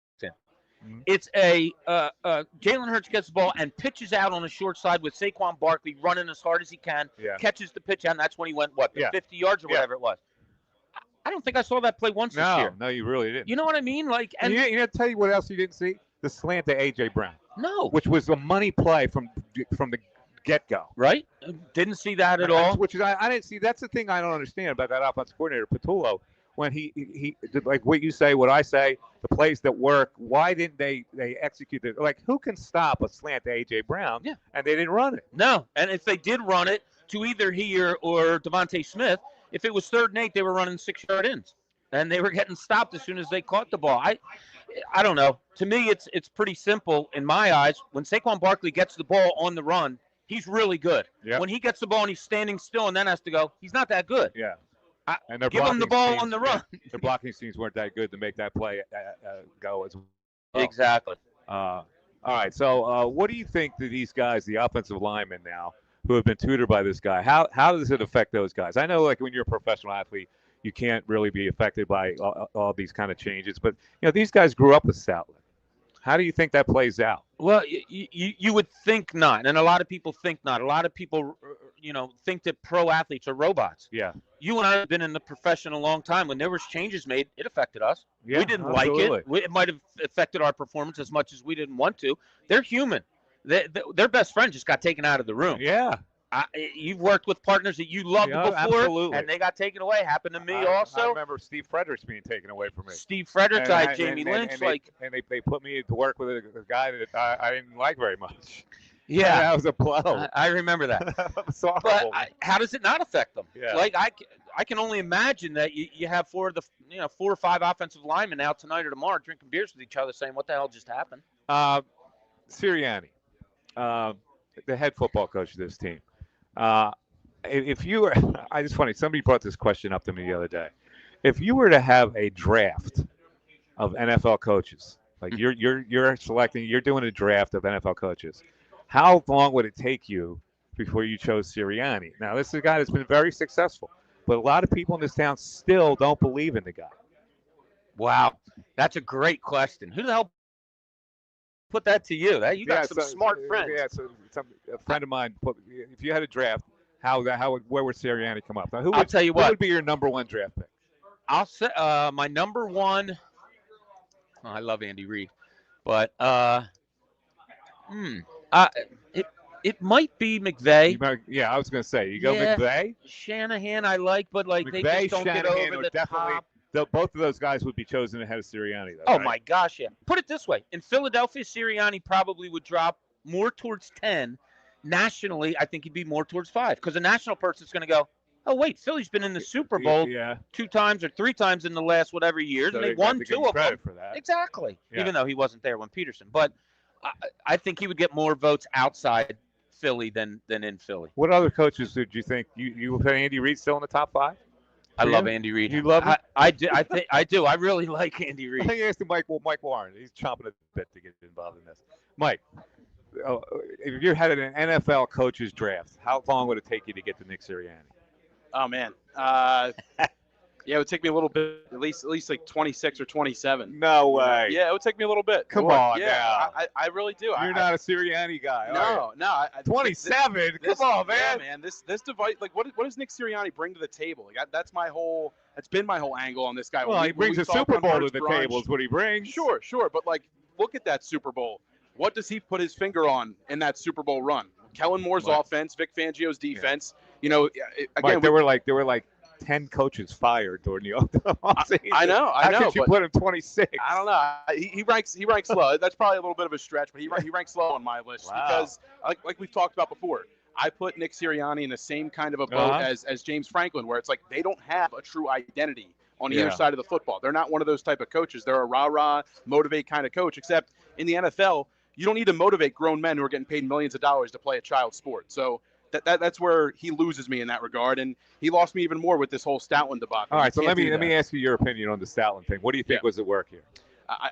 It's Jalen Hurts gets the ball and pitches out on the short side with Saquon Barkley running as hard as he can, catches the pitch out, and that's when he went, 50 yards or whatever it was. I don't think I saw that play once this year. No, you really didn't. You know what I mean? Like, and you know, tell you what else you didn't see? The slant to A.J. Brown. No. Which was a money play from the get-go. Right? Didn't see that at all. Which is I didn't see. That's the thing I don't understand about that offensive coordinator, Patullo. when he like what you say, what I say, the plays that work, why didn't they execute it? Like, who can stop a slant to A.J. Brown? Yeah. And they didn't run it. No, and if they did run it to either he or Devontae Smith, if it was 3rd and 8, they were running 6-yard ins, and they were getting stopped as soon as they caught the ball. I don't know. To me, it's pretty simple in my eyes. When Saquon Barkley gets the ball on the run, he's really good. Yep. When he gets the ball and he's standing still and then has to go, he's not that good. Yeah. And Give him the ball on the run. Their blocking schemes weren't that good to make that play go as well. Exactly. All right. So what do you think to these guys, the offensive linemen now, who have been tutored by this guy? How does it affect those guys? I know, like, when you're a professional athlete, you can't really be affected by all these kind of changes. But, these guys grew up with Stoutland. How do you think that plays out? Well, you would think not, and a lot of people think not. A lot of people, think that pro athletes are robots. Yeah. You and I have been in the profession a long time. When there was changes made, it affected us. Yeah, we didn't absolutely. like it. It might have affected our performance as much as we didn't want to. They're human. Their best friend just got taken out of the room. Yeah. You've worked with partners that you loved before, absolutely. and they got taken away. Happened to me also. I remember Steve Fredericks being taken away from me. Steve Fredericks, Jamie Lynch. They put me to work with a guy that I didn't like very much. Yeah, that was a blow. I remember that. But how does it not affect them? Yeah. Like I can only imagine that you have 4 or 5 offensive linemen out tonight or tomorrow drinking beers with each other, saying, "What the hell just happened?" Sirianni, the head football coach of this team. If you were, it's funny. Somebody brought this question up to me the other day. If you were to have a draft of NFL coaches, like you're selecting, you're doing a draft of NFL coaches, how long would it take you before you chose Sirianni? Now, this is a guy that's been very successful, but a lot of people in this town still don't believe in the guy. Wow, that's a great question. Who the hell put that to you? You got some smart friends. Yeah, a friend of mine put. If you had a draft, where would Sirianni come up? Now, I'll tell you what. Who would be your number 1 draft pick? I'll say my number 1. Oh, I love Andy Reid, but it might be McVay. I was going to say you go McVay. Shanahan I like, but like McVay, they just don't Shanahan get over the top. Both of those guys would be chosen ahead of Sirianni, though. Oh, right? my gosh, yeah. Put it this way. In Philadelphia, Sirianni probably would drop more towards 10. Nationally, I think he'd be more towards 5 because a national person's going to go, oh, wait, Philly's been in the Super Bowl 2 times or 3 times in the last whatever years, so and they won 2 of them. For that. Exactly, yeah. Even though he wasn't there when Peterson. But I think he would get more votes outside Philly than in Philly. What other coaches did you think? You put Andy Reid still in the top 5? I love Andy Reid. You love him? I do. I do. I really like Andy Reid. I think you asked Mike Warren. He's chomping a bit to get involved in this. Mike, if you had an NFL coaches draft, how long would it take you to get to Nick Sirianni? Oh man, it would take me a little bit, at least like 26 or 27. No way. Yeah, it would take me a little bit. Come on, yeah, now. I really do. You're not a Sirianni guy. No. 27. Come on, man. Yeah, man. This device, like, what does Nick Sirianni bring to the table? Like, that's been my whole angle on this guy. Well, he brings a Super Bowl to the table. Is what he brings. Sure, but like, look at that Super Bowl. What does he put his finger on in that Super Bowl run? Kellen Moore's offense, Vic Fangio's defense. Yeah. Again, there were like 10 coaches fired during the offseason. I know. How could you put him 26? I don't know. He ranks low. That's probably a little bit of a stretch, but he ranks low on my list because, like we've talked about before, I put Nick Sirianni in the same kind of a boat as James Franklin, where it's like they don't have a true identity on either side of the football. They're not one of those type of coaches. They're a rah-rah, motivate kind of coach, except in the NFL, you don't need to motivate grown men who are getting paid millions of dollars to play a child sport. So that's where he loses me in that regard, and he lost me even more with this whole Stoutland debacle. All right, so let me ask you your opinion on the Stoutland thing. What do you think was at work here?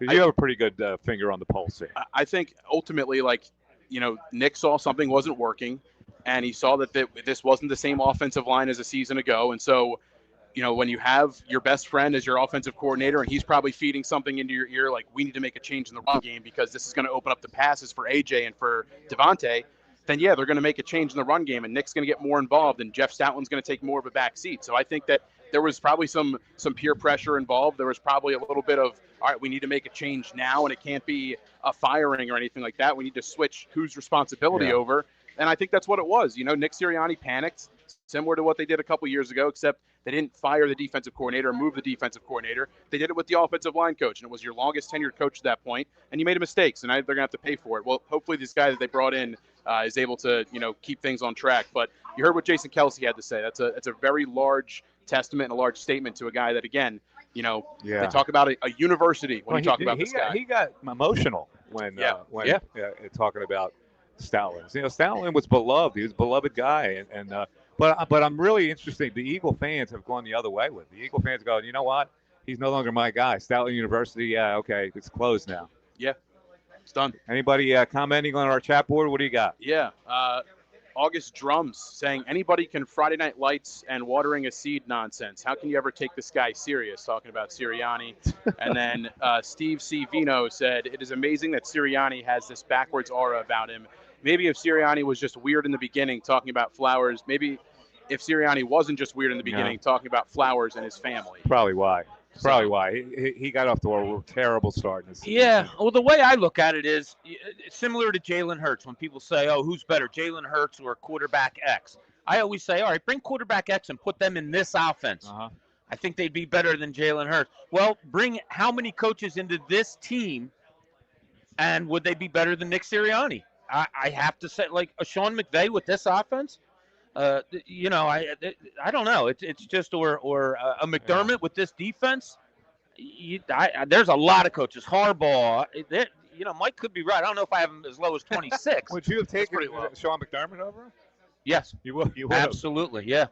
You have a pretty good finger on the pulse here. I think ultimately, Nick saw something wasn't working, and he saw that this wasn't the same offensive line as a season ago, and so when you have your best friend as your offensive coordinator and he's probably feeding something into your ear like we need to make a change in the run game because this is going to open up the passes for AJ and for Devontae, then they're going to make a change in the run game and Nick's going to get more involved and Jeff Stoutland's going to take more of a back seat. So I think that there was probably some peer pressure involved. There was probably a little bit of, all right, we need to make a change now and it can't be a firing or anything like that. We need to switch whose responsibility over. And I think that's what it was. Nick Sirianni panicked, similar to what they did a couple years ago, except They didn't fire the defensive coordinator or move the defensive coordinator. They did it with the offensive line coach, and it was your longest tenured coach at that point, and you made a mistake, so now they're going to have to pay for it. Well, hopefully this guy that they brought in is able to, keep things on track. But you heard what Jason Kelsey had to say. That's a very large testament and a large statement to a guy that, again, they talk about a university when you talk about this guy. He got emotional when talking about Stoutland. Stoutland was beloved. He was a beloved guy, but I'm really interested. The Eagle fans have gone the other way with it. The Eagle fans go, you know what? He's no longer my guy. Stoutland University, okay, it's closed now. Yeah, it's done. Anybody commenting on our chat board? What do you got? Yeah, August Drums saying anybody can Friday Night Lights and watering a seed nonsense. How can you ever take this guy serious? Talking about Sirianni. And then Steve C. Vino said, it is amazing that Sirianni has this backwards aura about him. Maybe if Sirianni was just weird in the beginning talking about Flowers, maybe if Sirianni wasn't just weird in the beginning talking about Flowers and his family. Probably why. He got off to a terrible start. Yeah. Well, the way I look at it is similar to Jalen Hurts. When people say, oh, who's better, Jalen Hurts or quarterback X? I always say, all right, bring quarterback X and put them in this offense. I think they'd be better than Jalen Hurts. Well, bring how many coaches into this team, and would they be better than Nick Sirianni? I have to say, like a Sean McVay with this offense, I don't know. It's just or a McDermott with this defense. There's a lot of coaches. Harbaugh, Mike could be right. I don't know if I have him as low as 26. Would you have taken Sean McDermott over him? Yes, you would. Absolutely, yeah.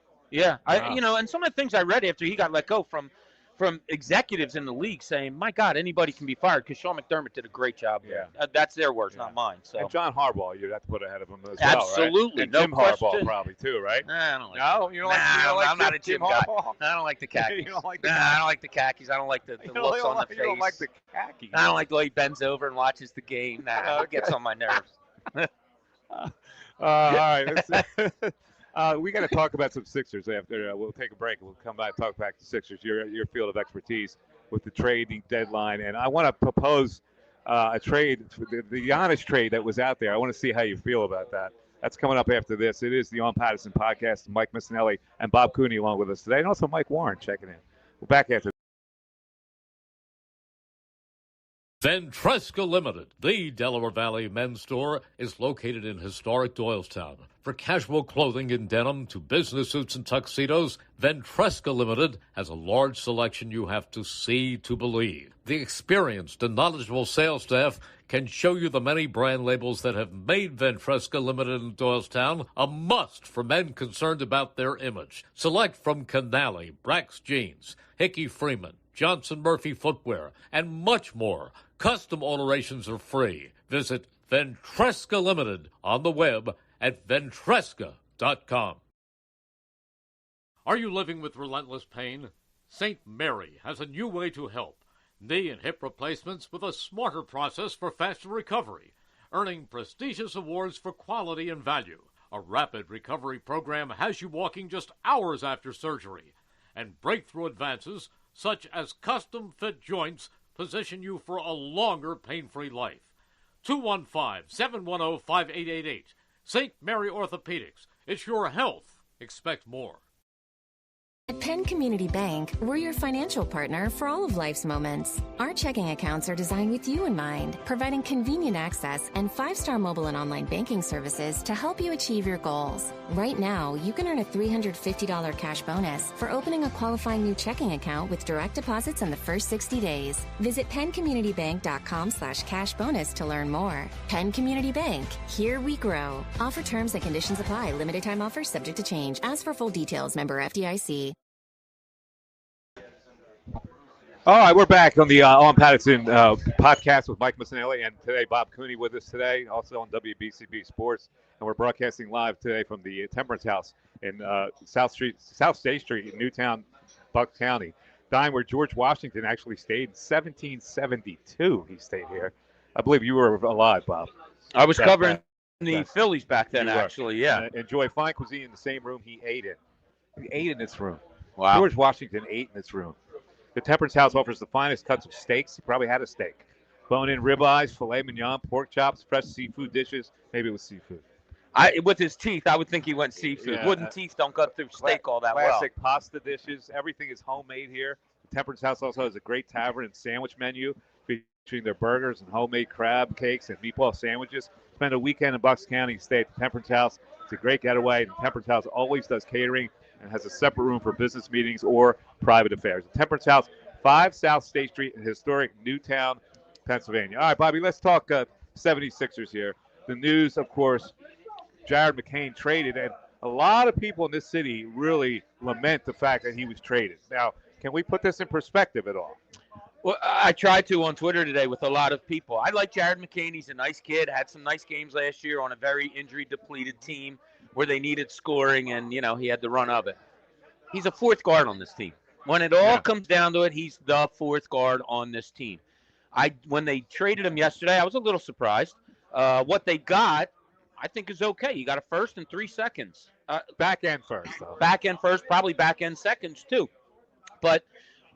Wow. And some of the things I read after he got let go from executives in the league saying, my God, anybody can be fired because Sean McDermott did a great job. Yeah. That's their words, not mine. So. And John Harbaugh, you'd have to put ahead of him as Absolutely. well, right? And no Jim question. Harbaugh probably too, right? Nah, I don't like No, you don't like I'm not a Jim guy. Harbaugh? I don't like the khakis. You don't like the I don't like the khakis. I don't like the looks on the face. You don't like the khakis. I don't like the way he bends over and watches the game. It gets on my nerves. All right. We got to talk about some Sixers after. We'll take a break and we'll come back and talk back to Sixers, your field of expertise with the trading deadline. And I want to propose a trade, the Giannis trade that was out there. I want to see how you feel about that. That's coming up after this. It is the On Pattison podcast. Mike Missinelli and Bob Cooney along with us today, and also Mike Warren checking in. We're back after. Ventresca Limited, the Delaware Valley men's store, is located in historic Doylestown. For casual clothing in denim to business suits and tuxedos, Ventresca Limited has a large selection you have to see to believe. The experienced and knowledgeable sales staff can show you the many brand labels that have made Ventresca Limited in Doylestown a must for men concerned about their image. Select from Canali, Brax Jeans, Hickey Freeman, Johnson Murphy Footwear, and much more. Custom alterations are free. Visit Ventresca Limited on the web at ventresca.com. Are you living with relentless pain? St. Mary has a new way to help. Knee and hip replacements with a smarter process for faster recovery, earning prestigious awards for quality and value. A rapid recovery program has you walking just hours after surgery, and breakthrough advances such as custom-fit joints position you for a longer pain-free life. 215-710-5888. St. Mary Orthopedics. It's your health. Expect more. At Penn Community Bank, we're your financial partner for all of life's moments. Our checking accounts are designed with you in mind, providing convenient access and 5-star mobile and online banking services to help you achieve your goals. Right now, you can earn a $350 cash bonus for opening a qualifying new checking account with direct deposits in the first 60 days. Visit PennCommunityBank.com/cash bonus to learn more. Penn Community Bank, here we grow. Offer terms and conditions apply. Limited time offers subject to change. As for full details, member FDIC. All right, we're back on the On Pattison podcast with Mike Missinelli, and today Bob Cooney with us today, also on WBCB Sports, and we're broadcasting live today from the Temperance House in South State Street in Newtown, Bucks County. Dime where George Washington actually stayed in 1772. He stayed here. I believe you were alive, Bob. I was covering the Phillies back then, actually, yeah. Enjoy fine cuisine in the same room he ate in. He ate in this room. Wow. George Washington ate in this room. The Temperance House offers the finest cuts of steaks. He probably had a steak. Bone-in ribeyes, filet mignon, pork chops, fresh seafood dishes. Maybe it was seafood. With his teeth, I would think he went seafood. Yeah. Wooden teeth don't go through steak all that well. Classic pasta dishes. Everything is homemade here. The Temperance House also has a great tavern and sandwich menu featuring their burgers and homemade crab cakes and meatball sandwiches. Spend a weekend in Bucks County, stay at the Temperance House. It's a great getaway. The Temperance House always does catering and has a separate room for business meetings or private affairs. The Temperance House, 5 South State Street in historic Newtown, Pennsylvania. All right, Bobby, let's talk 76ers here. The news, of course, Jared McCain traded, and a lot of people in this city really lament the fact that he was traded. Now, can we put this in perspective at all? Well, I tried to on Twitter today with a lot of people. I like Jared McCain. He's a nice kid, had some nice games last year on a very injury-depleted team where they needed scoring, and, you know, he had the run of it. He's a fourth guard on this team. When it all comes down to it, he's the fourth guard on this team. When they traded him yesterday, I was a little surprised. What they got, I think, is okay. You got a first and 3 seconds. Back end first, though. Back end first, probably back end seconds, too. But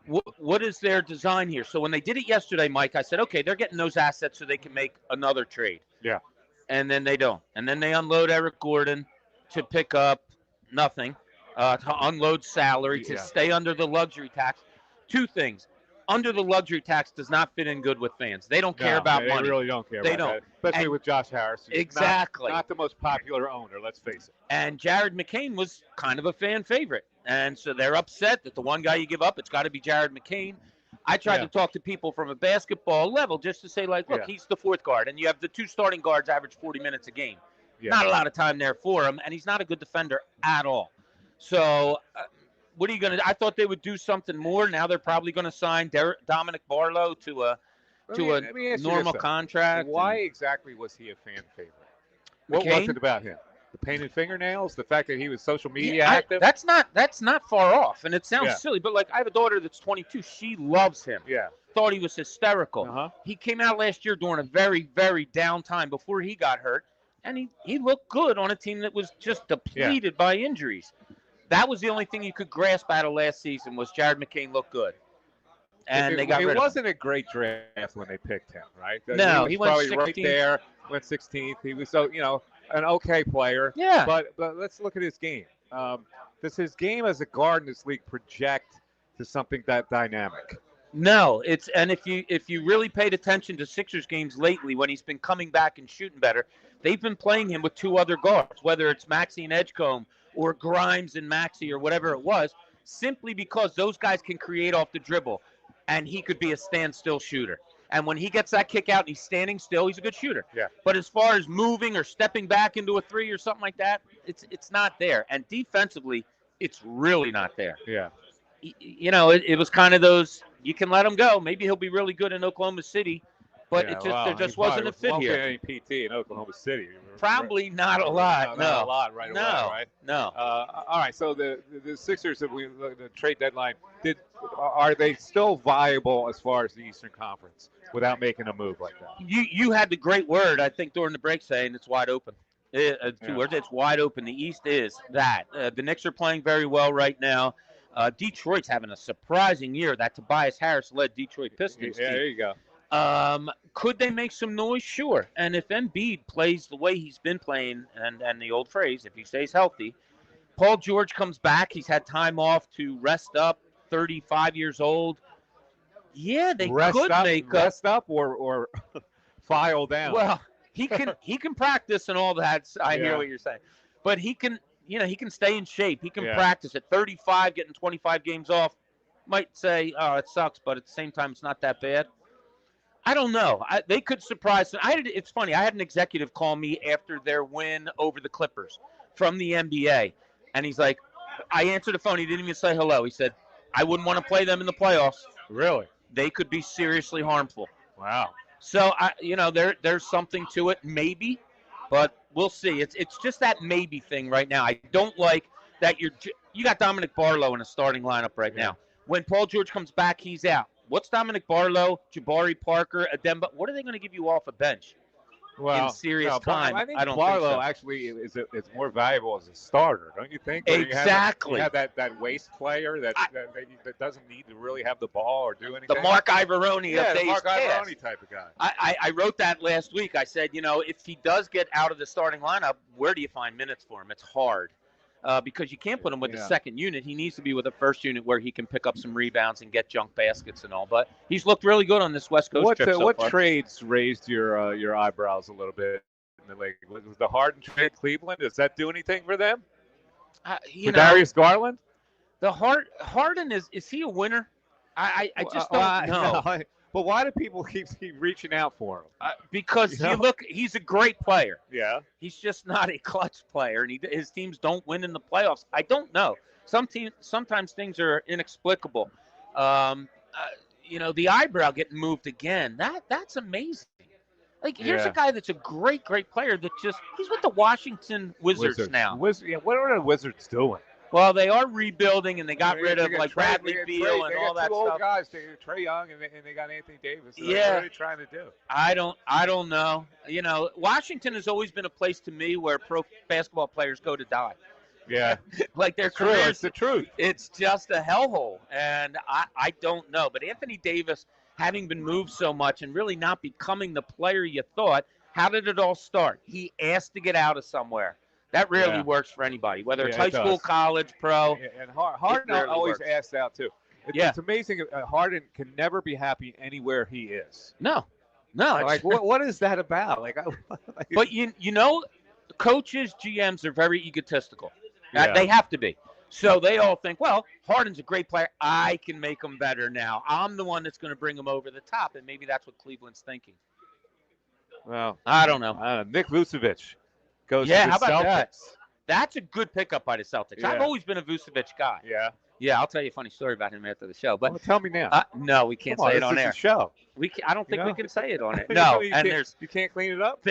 what is their design here? So when they did it yesterday, Mike, I said, okay, they're getting those assets so they can make another trade. Yeah. And then they don't. And then they unload Eric Gordon to pick up nothing, to unload salary, to stay under the luxury tax. 2 things. Under the luxury tax does not fit in good with fans. They don't care about money. They really don't care about that. Especially with Josh Harris. Exactly. Not the most popular owner, let's face it. And Jared McCain was kind of a fan favorite. And so they're upset that the one guy you give up, it's got to be Jared McCain. I tried to talk to people from a basketball level just to say, like, look, he's the fourth guard. And you have the 2 starting guards average 40 minutes a game. Yeah. Not a lot of time there for him. And he's not a good defender at all. So what are you going to do? I thought they would do something more. Now they're probably going to sign Dominic Barlow to a normal contract. Why exactly was he a fan favorite? What was it about him? The painted fingernails, the fact that he was social media active. That's not far off, and it sounds silly, but like I have a daughter that's 22. She loves him. Yeah, thought he was hysterical. He came out last year during a very, very down time before he got hurt, and he looked good on a team that was just depleted by injuries. That was the only thing you could grasp out of last season was Jared McCain looked good. And they got rid of him. It wasn't a great draft when they picked him, right? No, he went probably 16th. Right there, went 16th. He was an okay player. Yeah. But let's look at his game. Does his game as a guard in this league project to something that dynamic? No, and if you really paid attention to Sixers games lately when he's been coming back and shooting better, they've been playing him with 2 other guards, whether it's Maxey and Edgecombe or Grimes and Maxey or whatever it was, simply because those guys can create off the dribble, and he could be a standstill shooter. And when he gets that kick out and he's standing still, he's a good shooter. Yeah. But as far as moving or stepping back into a 3 or something like that, it's not there. And defensively, it's really not there. Yeah. It was kind of those, you can let him go. Maybe he'll be really good in Oklahoma City, but there just wasn't a fit won't here. Get any PT in Oklahoma City. Probably not a lot. Not a lot right away, right? No. All right. So the Sixers, the trade deadline, are they still viable as far as the Eastern Conference without making a move like that? You had the great word, I think, during the break saying it's wide open. 2 words. It's wide open. The East is that. The Knicks are playing very well right now. Detroit's having a surprising year. That Tobias Harris-led Detroit Pistons team. Yeah, there you go. Could they make some noise? Sure. And if Embiid plays the way he's been playing, and the old phrase, if he stays healthy, Paul George comes back. He's had time off to rest up, 35 years old. Yeah, they could make rest up or file down. Well, he can practice and all that. I hear what you're saying. But he can stay in shape. He can practice at 35, getting 25 games off. Might say, oh, it sucks, but at the same time, it's not that bad. I don't know. They could surprise. It's funny. I had an executive call me after their win over the Clippers from the NBA. And he's like, I answered the phone. He didn't even say hello. He said, I wouldn't want to play them in the playoffs. Really? They could be seriously harmful. Wow. So, there's something to it, maybe. But we'll see. It's just that maybe thing right now. I don't like that you got Dominic Barlow in a starting lineup right now. When Paul George comes back, he's out. What's Dominic Barlow, Jabari Parker, Ademba? What are they going to give you off a bench? in serious time. I think don't Barlow think so. actually is more valuable as a starter, don't you think? Where Exactly. You have that waste player that doesn't need to really have the ball or do anything. The Mark Ivoroni of days Mark past. Ivoroni type of guy. I wrote that last week. I said, if he does get out of the starting lineup, where do you find minutes for him? It's hard. Because you can't put him with the second unit. He needs to be with the first unit where he can pick up some rebounds and get junk baskets and all. But he's looked really good on this West Coast trip so what far. trades raised your eyebrows a little bit in the league? Was the Harden trade Cleveland? Does that do anything for them? Darius Garland? The Harden is he a winner? I just don't know. No. But why do people keep reaching out for him? Because he's a great player. Yeah. He's just not a clutch player, and his teams don't win in the playoffs. I don't know. Sometimes things are inexplicable. The eyebrow getting moved again. That's amazing. Like, here's a guy that's a great player that he's with the Washington Wizards now. What are the Wizards doing? Well, they are rebuilding, and they got rid of Bradley Beal and all that stuff. Two old guys, Trae Young, and they got Anthony Davis. So what are they trying to do? I don't know. Washington has always been a place to me where pro basketball players go to die. Yeah, like their careers. It's the truth. It's just a hellhole, and I don't know. But Anthony Davis, having been moved so much and really not becoming the player you thought, how did it all start? He asked to get out of somewhere. That rarely works for anybody, whether it's high school, college, pro. Yeah, and Harden always asks out, too. It's amazing. Harden can never be happy anywhere he is. No. Like, what is that about? But, coaches, GMs are very egotistical. They have to be. So they all think, well, Harden's a great player. I can make him better now. I'm the one that's going to bring him over the top, and maybe that's what Cleveland's thinking. Well, I don't know. Nick Vucevic goes to the how about Celtics. that? That's a good pickup by the Celtics. Yeah. I've always been a Vucevic guy. Yeah, I'll tell you a funny story about him after the show. But tell me now. No, we can't say it on air. This is a show. I don't think we can say it on it. No, you can't clean it up.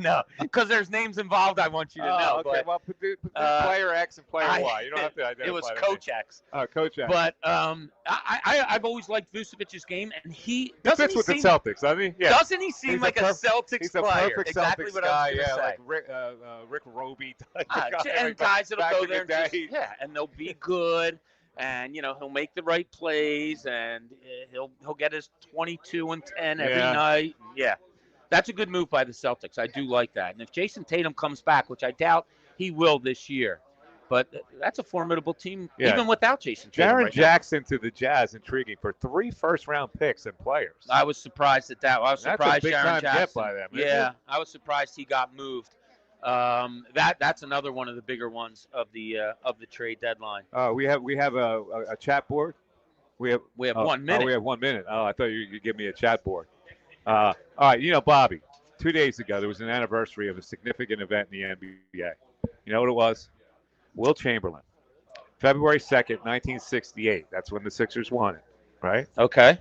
No, because there's names involved. I want you to know. Okay, but, put player X and player Y. You don't have to identify. It was Coach X. Coach X. But I've always liked Vucevic's game, and he fits with the Celtics, doesn't he? Yeah. Doesn't he seem like a Celtics he's a player? Perfect exactly Celtics what guy. I was going to say. Like Rick Roby type of guy. And guys that'll go there and and they'll be good. And he'll make the right plays, and he'll get his 22 and 10 every night. Yeah, that's a good move by the Celtics. I do like that. And if Jason Tatum comes back, which I doubt he will this year, but that's a formidable team even without Jason Tatum. Jaren Jackson to the Jazz, intriguing for 3 first-round picks and players. I was surprised at that. I was surprised that's a big Jaren time Jackson. Get by them. Yeah, I was surprised he got moved. That's another one of the bigger ones of the trade deadline. We have a chat board. We have 1 minute. We have 1 minute. Oh, I thought you'd give me a chat board. All right, Bobby, 2 days ago there was an anniversary of a significant event in the NBA. You know what it was? Will Chamberlain, February 2nd, 1968. That's when the Sixers won it, right? Okay.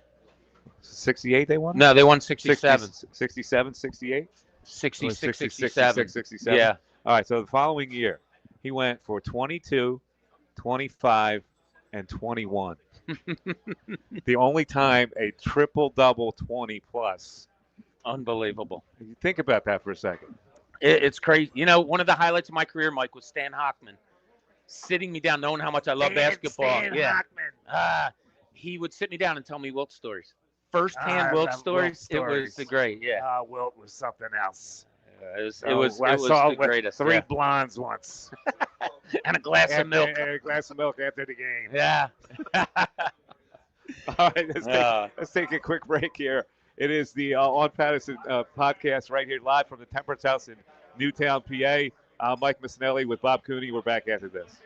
68 they won? No, they won 67. 67, 68? 66, 67. Yeah. All right, so the following year, he went for 22, 25, and 21. The only time a triple-double 20-plus. Unbelievable. You think about that for a second. It's crazy. One of the highlights of my career, Mike, was Stan Hockman sitting me down, knowing how much I love basketball. Stan Hockman. He would sit me down and tell me Wilt stories. First-hand Wilt stories. It was the great, Wilt was something else. It was the greatest. 3 blondes once. And a glass of milk. And a glass of milk after the game. Yeah. All right, let's take a quick break here. It is the On Pattison podcast right here live from the Temperance House in Newtown, PA. Mike Missinelli with Bob Cooney. We're back after this.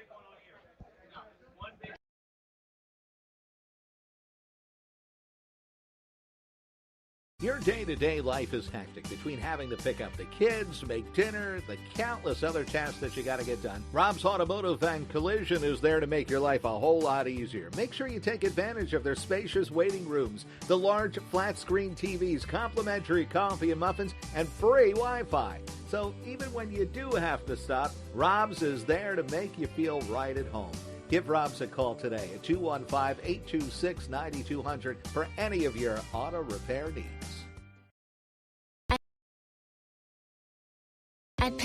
Your day-to-day life is hectic between having to pick up the kids, make dinner, the countless other tasks that you got to get done. Rob's Automotive and Collision is there to make your life a whole lot easier. Make sure you take advantage of their spacious waiting rooms, the large flat-screen TVs, complimentary coffee and muffins, and free Wi-Fi. So even when you do have to stop, Rob's is there to make you feel right at home. Give Rob's a call today at 215-826-9200 for any of your auto repair needs.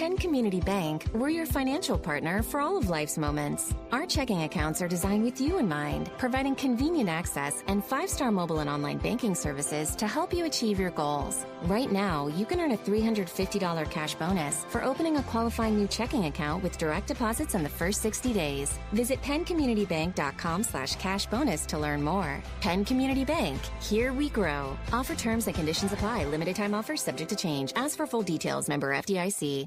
Penn Community Bank, we're your financial partner for all of life's moments. Our checking accounts are designed with you in mind, providing convenient access and 5-star mobile and online banking services to help you achieve your goals. Right now, you can earn a $350 cash bonus for opening a qualifying new checking account with direct deposits in the first 60 days. Visit PennCommunityBank.com/cash bonus to learn more. Penn Community Bank, here we grow. Offer terms and conditions apply. Limited time offers subject to change. As for full details, member FDIC.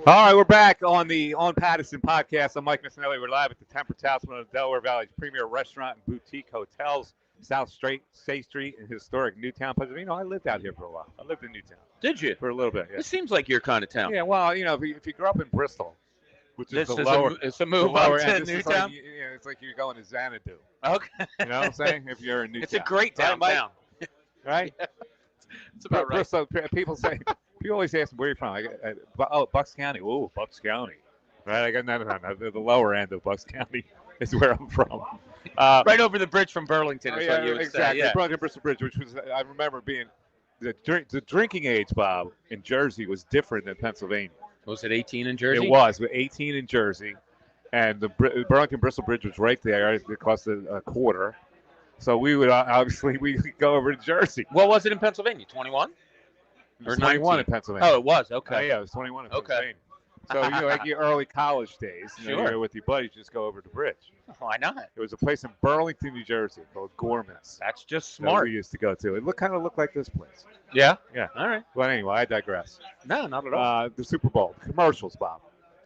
All right, we're back on the Pattison podcast. I'm Mike Missinelli. We're live at the Temperance House, one of the Delaware Valley's premier restaurant and boutique hotels, South State Street in historic Newtown, Pennsylvania. I lived out here for a while. I lived in Newtown. Did you? For a little bit, yeah. It seems like your kind of town. Yeah, well, if you grew up in Bristol, which is This the is lower, it's a move the lower up to end, Newtown. it's like you're going to Xanadu. Okay. You know what I'm saying? If you're in Newtown. It's a great Right, Mike? downtown. Right? It's about right. Bristol, people always ask me, where are you from? Bucks County. Oh, Bucks County. Right? I got no. The lower end of Bucks County is where I'm from. Right over the bridge from Burlington is what you would exactly. say. Yeah. Burlington Bristol Bridge, which was, I remember being, the drinking age, Bob, in Jersey was different than Pennsylvania. Was it 18 in Jersey? It was, but 18 in Jersey. And the Burlington Bristol Bridge was right there. It cost a quarter. So we would go over to Jersey. What was it in Pennsylvania? 21? It was 21 in Pennsylvania. Oh, it was. Okay. Yeah, it was 21 in Pennsylvania. Okay. So, like your early college days, you're with your buddies, just go over the bridge. Why not? It was a place in Burlington, New Jersey called Gourmet's. That's just That smart. we used to go to. It kind of looked like this place. Yeah? Yeah. All right. Well, anyway, I digress. No, not at all. The Super Bowl commercials, Bob.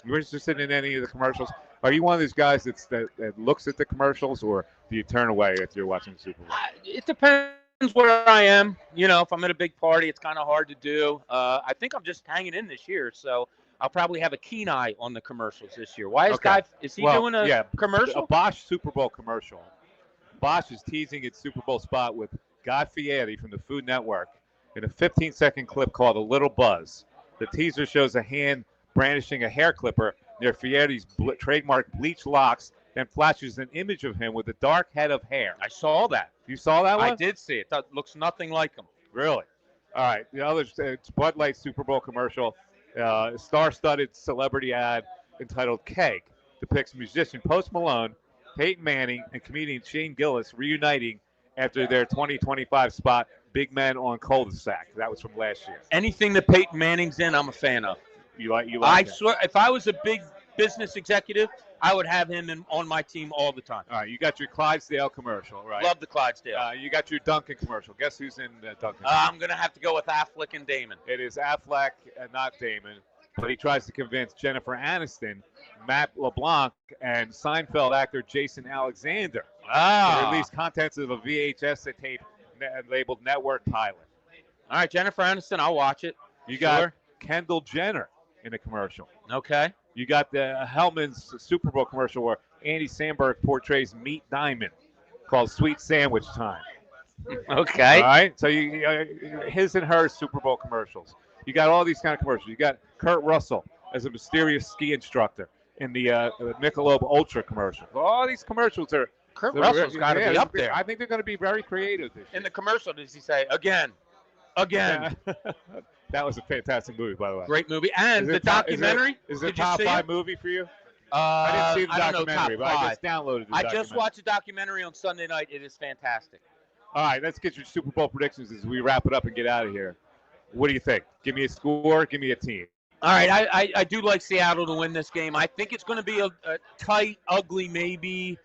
You interested in any of the commercials? Are you one of those guys that looks at the commercials, or do you turn away if you're watching the Super Bowl? It depends where I am. If I'm at a big party, it's kind of hard to do. I think I'm just hanging in this year, so I'll probably have a keen eye on the commercials this year. Why is is he doing a commercial? A Bosch Super Bowl commercial. Bosch is teasing its Super Bowl spot with Guy Fieri from the Food Network in a 15-second clip called A Little Buzz. The teaser shows a hand brandishing a hair clipper near Fieri's trademark bleach locks, then flashes an image of him with a dark head of hair. I saw that. You saw that one? I did see it. That looks nothing like him. Really? All right. The other, it's Bud Light Super Bowl commercial. Star-studded celebrity ad entitled Keg depicts musician Post Malone, Peyton Manning, and comedian Shane Gillis reuniting after their 2025 spot, Big Men on Cul-de-sac. That was from last year. Anything that Peyton Manning's in, I'm a fan of. You like I that? swear, if I was a big business executive, I would have him on my team all the time. All right, you got your Clydesdale commercial, right? Love the Clydesdale. You got your Duncan commercial. Guess who's in Duncan? I'm going to have to go with Affleck and Damon. It is Affleck and not Damon, but he tries to convince Jennifer Aniston, Matt LeBlanc, and Seinfeld actor Jason Alexander to release contents of a VHS tape labeled Network Pilot. All right, Jennifer Aniston, I'll watch it. You got Kendall Jenner in a commercial. Okay. You got the Hellman's Super Bowl commercial where Andy Samberg portrays Meat Diamond called Sweet Sandwich Time. Okay. All right. So his and her Super Bowl commercials. You got all these kind of commercials. You got Kurt Russell as a mysterious ski instructor in the Michelob Ultra commercial. All these commercials are. Kurt Russell's got to be up there. I think they're going to be very creative this year. In the commercial, does he say, again? Again. Yeah. That was a fantastic movie, by the way. Great movie. And the documentary. Is it a top 5 movie for you? I didn't see the documentary, but I just downloaded the documentary. I just watched the documentary on Sunday night. It is fantastic. All right, let's get your Super Bowl predictions as we wrap it up and get out of here. What do you think? Give me a score. Give me a team. All right, I do like Seattle to win this game. I think it's going to be a tight, ugly, maybe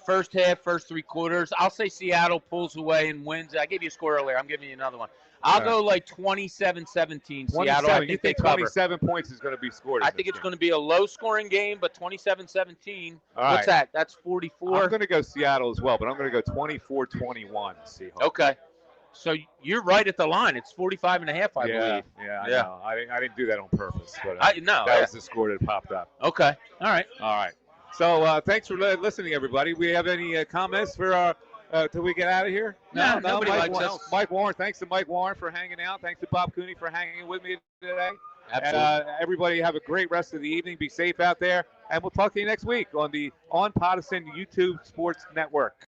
first half, first 3 quarters. I'll say Seattle pulls away and wins. I gave you a score earlier. I'm giving you another one. I'll go like 27-17 Seattle. I think they cover. 27 points is going to be scored. I think it's going to be a low-scoring game, but 27-17. Right. What's that? That's 44. I'm going to go Seattle as well, but I'm going to go 24-21 Seahawks. Okay. So you're right at the line. It's 45.5, I believe. Yeah, I know. I didn't do that on purpose, but that was the score that popped up. Okay. All right. So thanks for listening, everybody. We have any comments for till we get out of here? No, nobody likes us. Mike Warren. Thanks to Mike Warren for hanging out. Thanks to Bob Cooney for hanging with me today. Absolutely. And, everybody have a great rest of the evening. Be safe out there, and we'll talk to you next week on the Pattison YouTube Sports Network.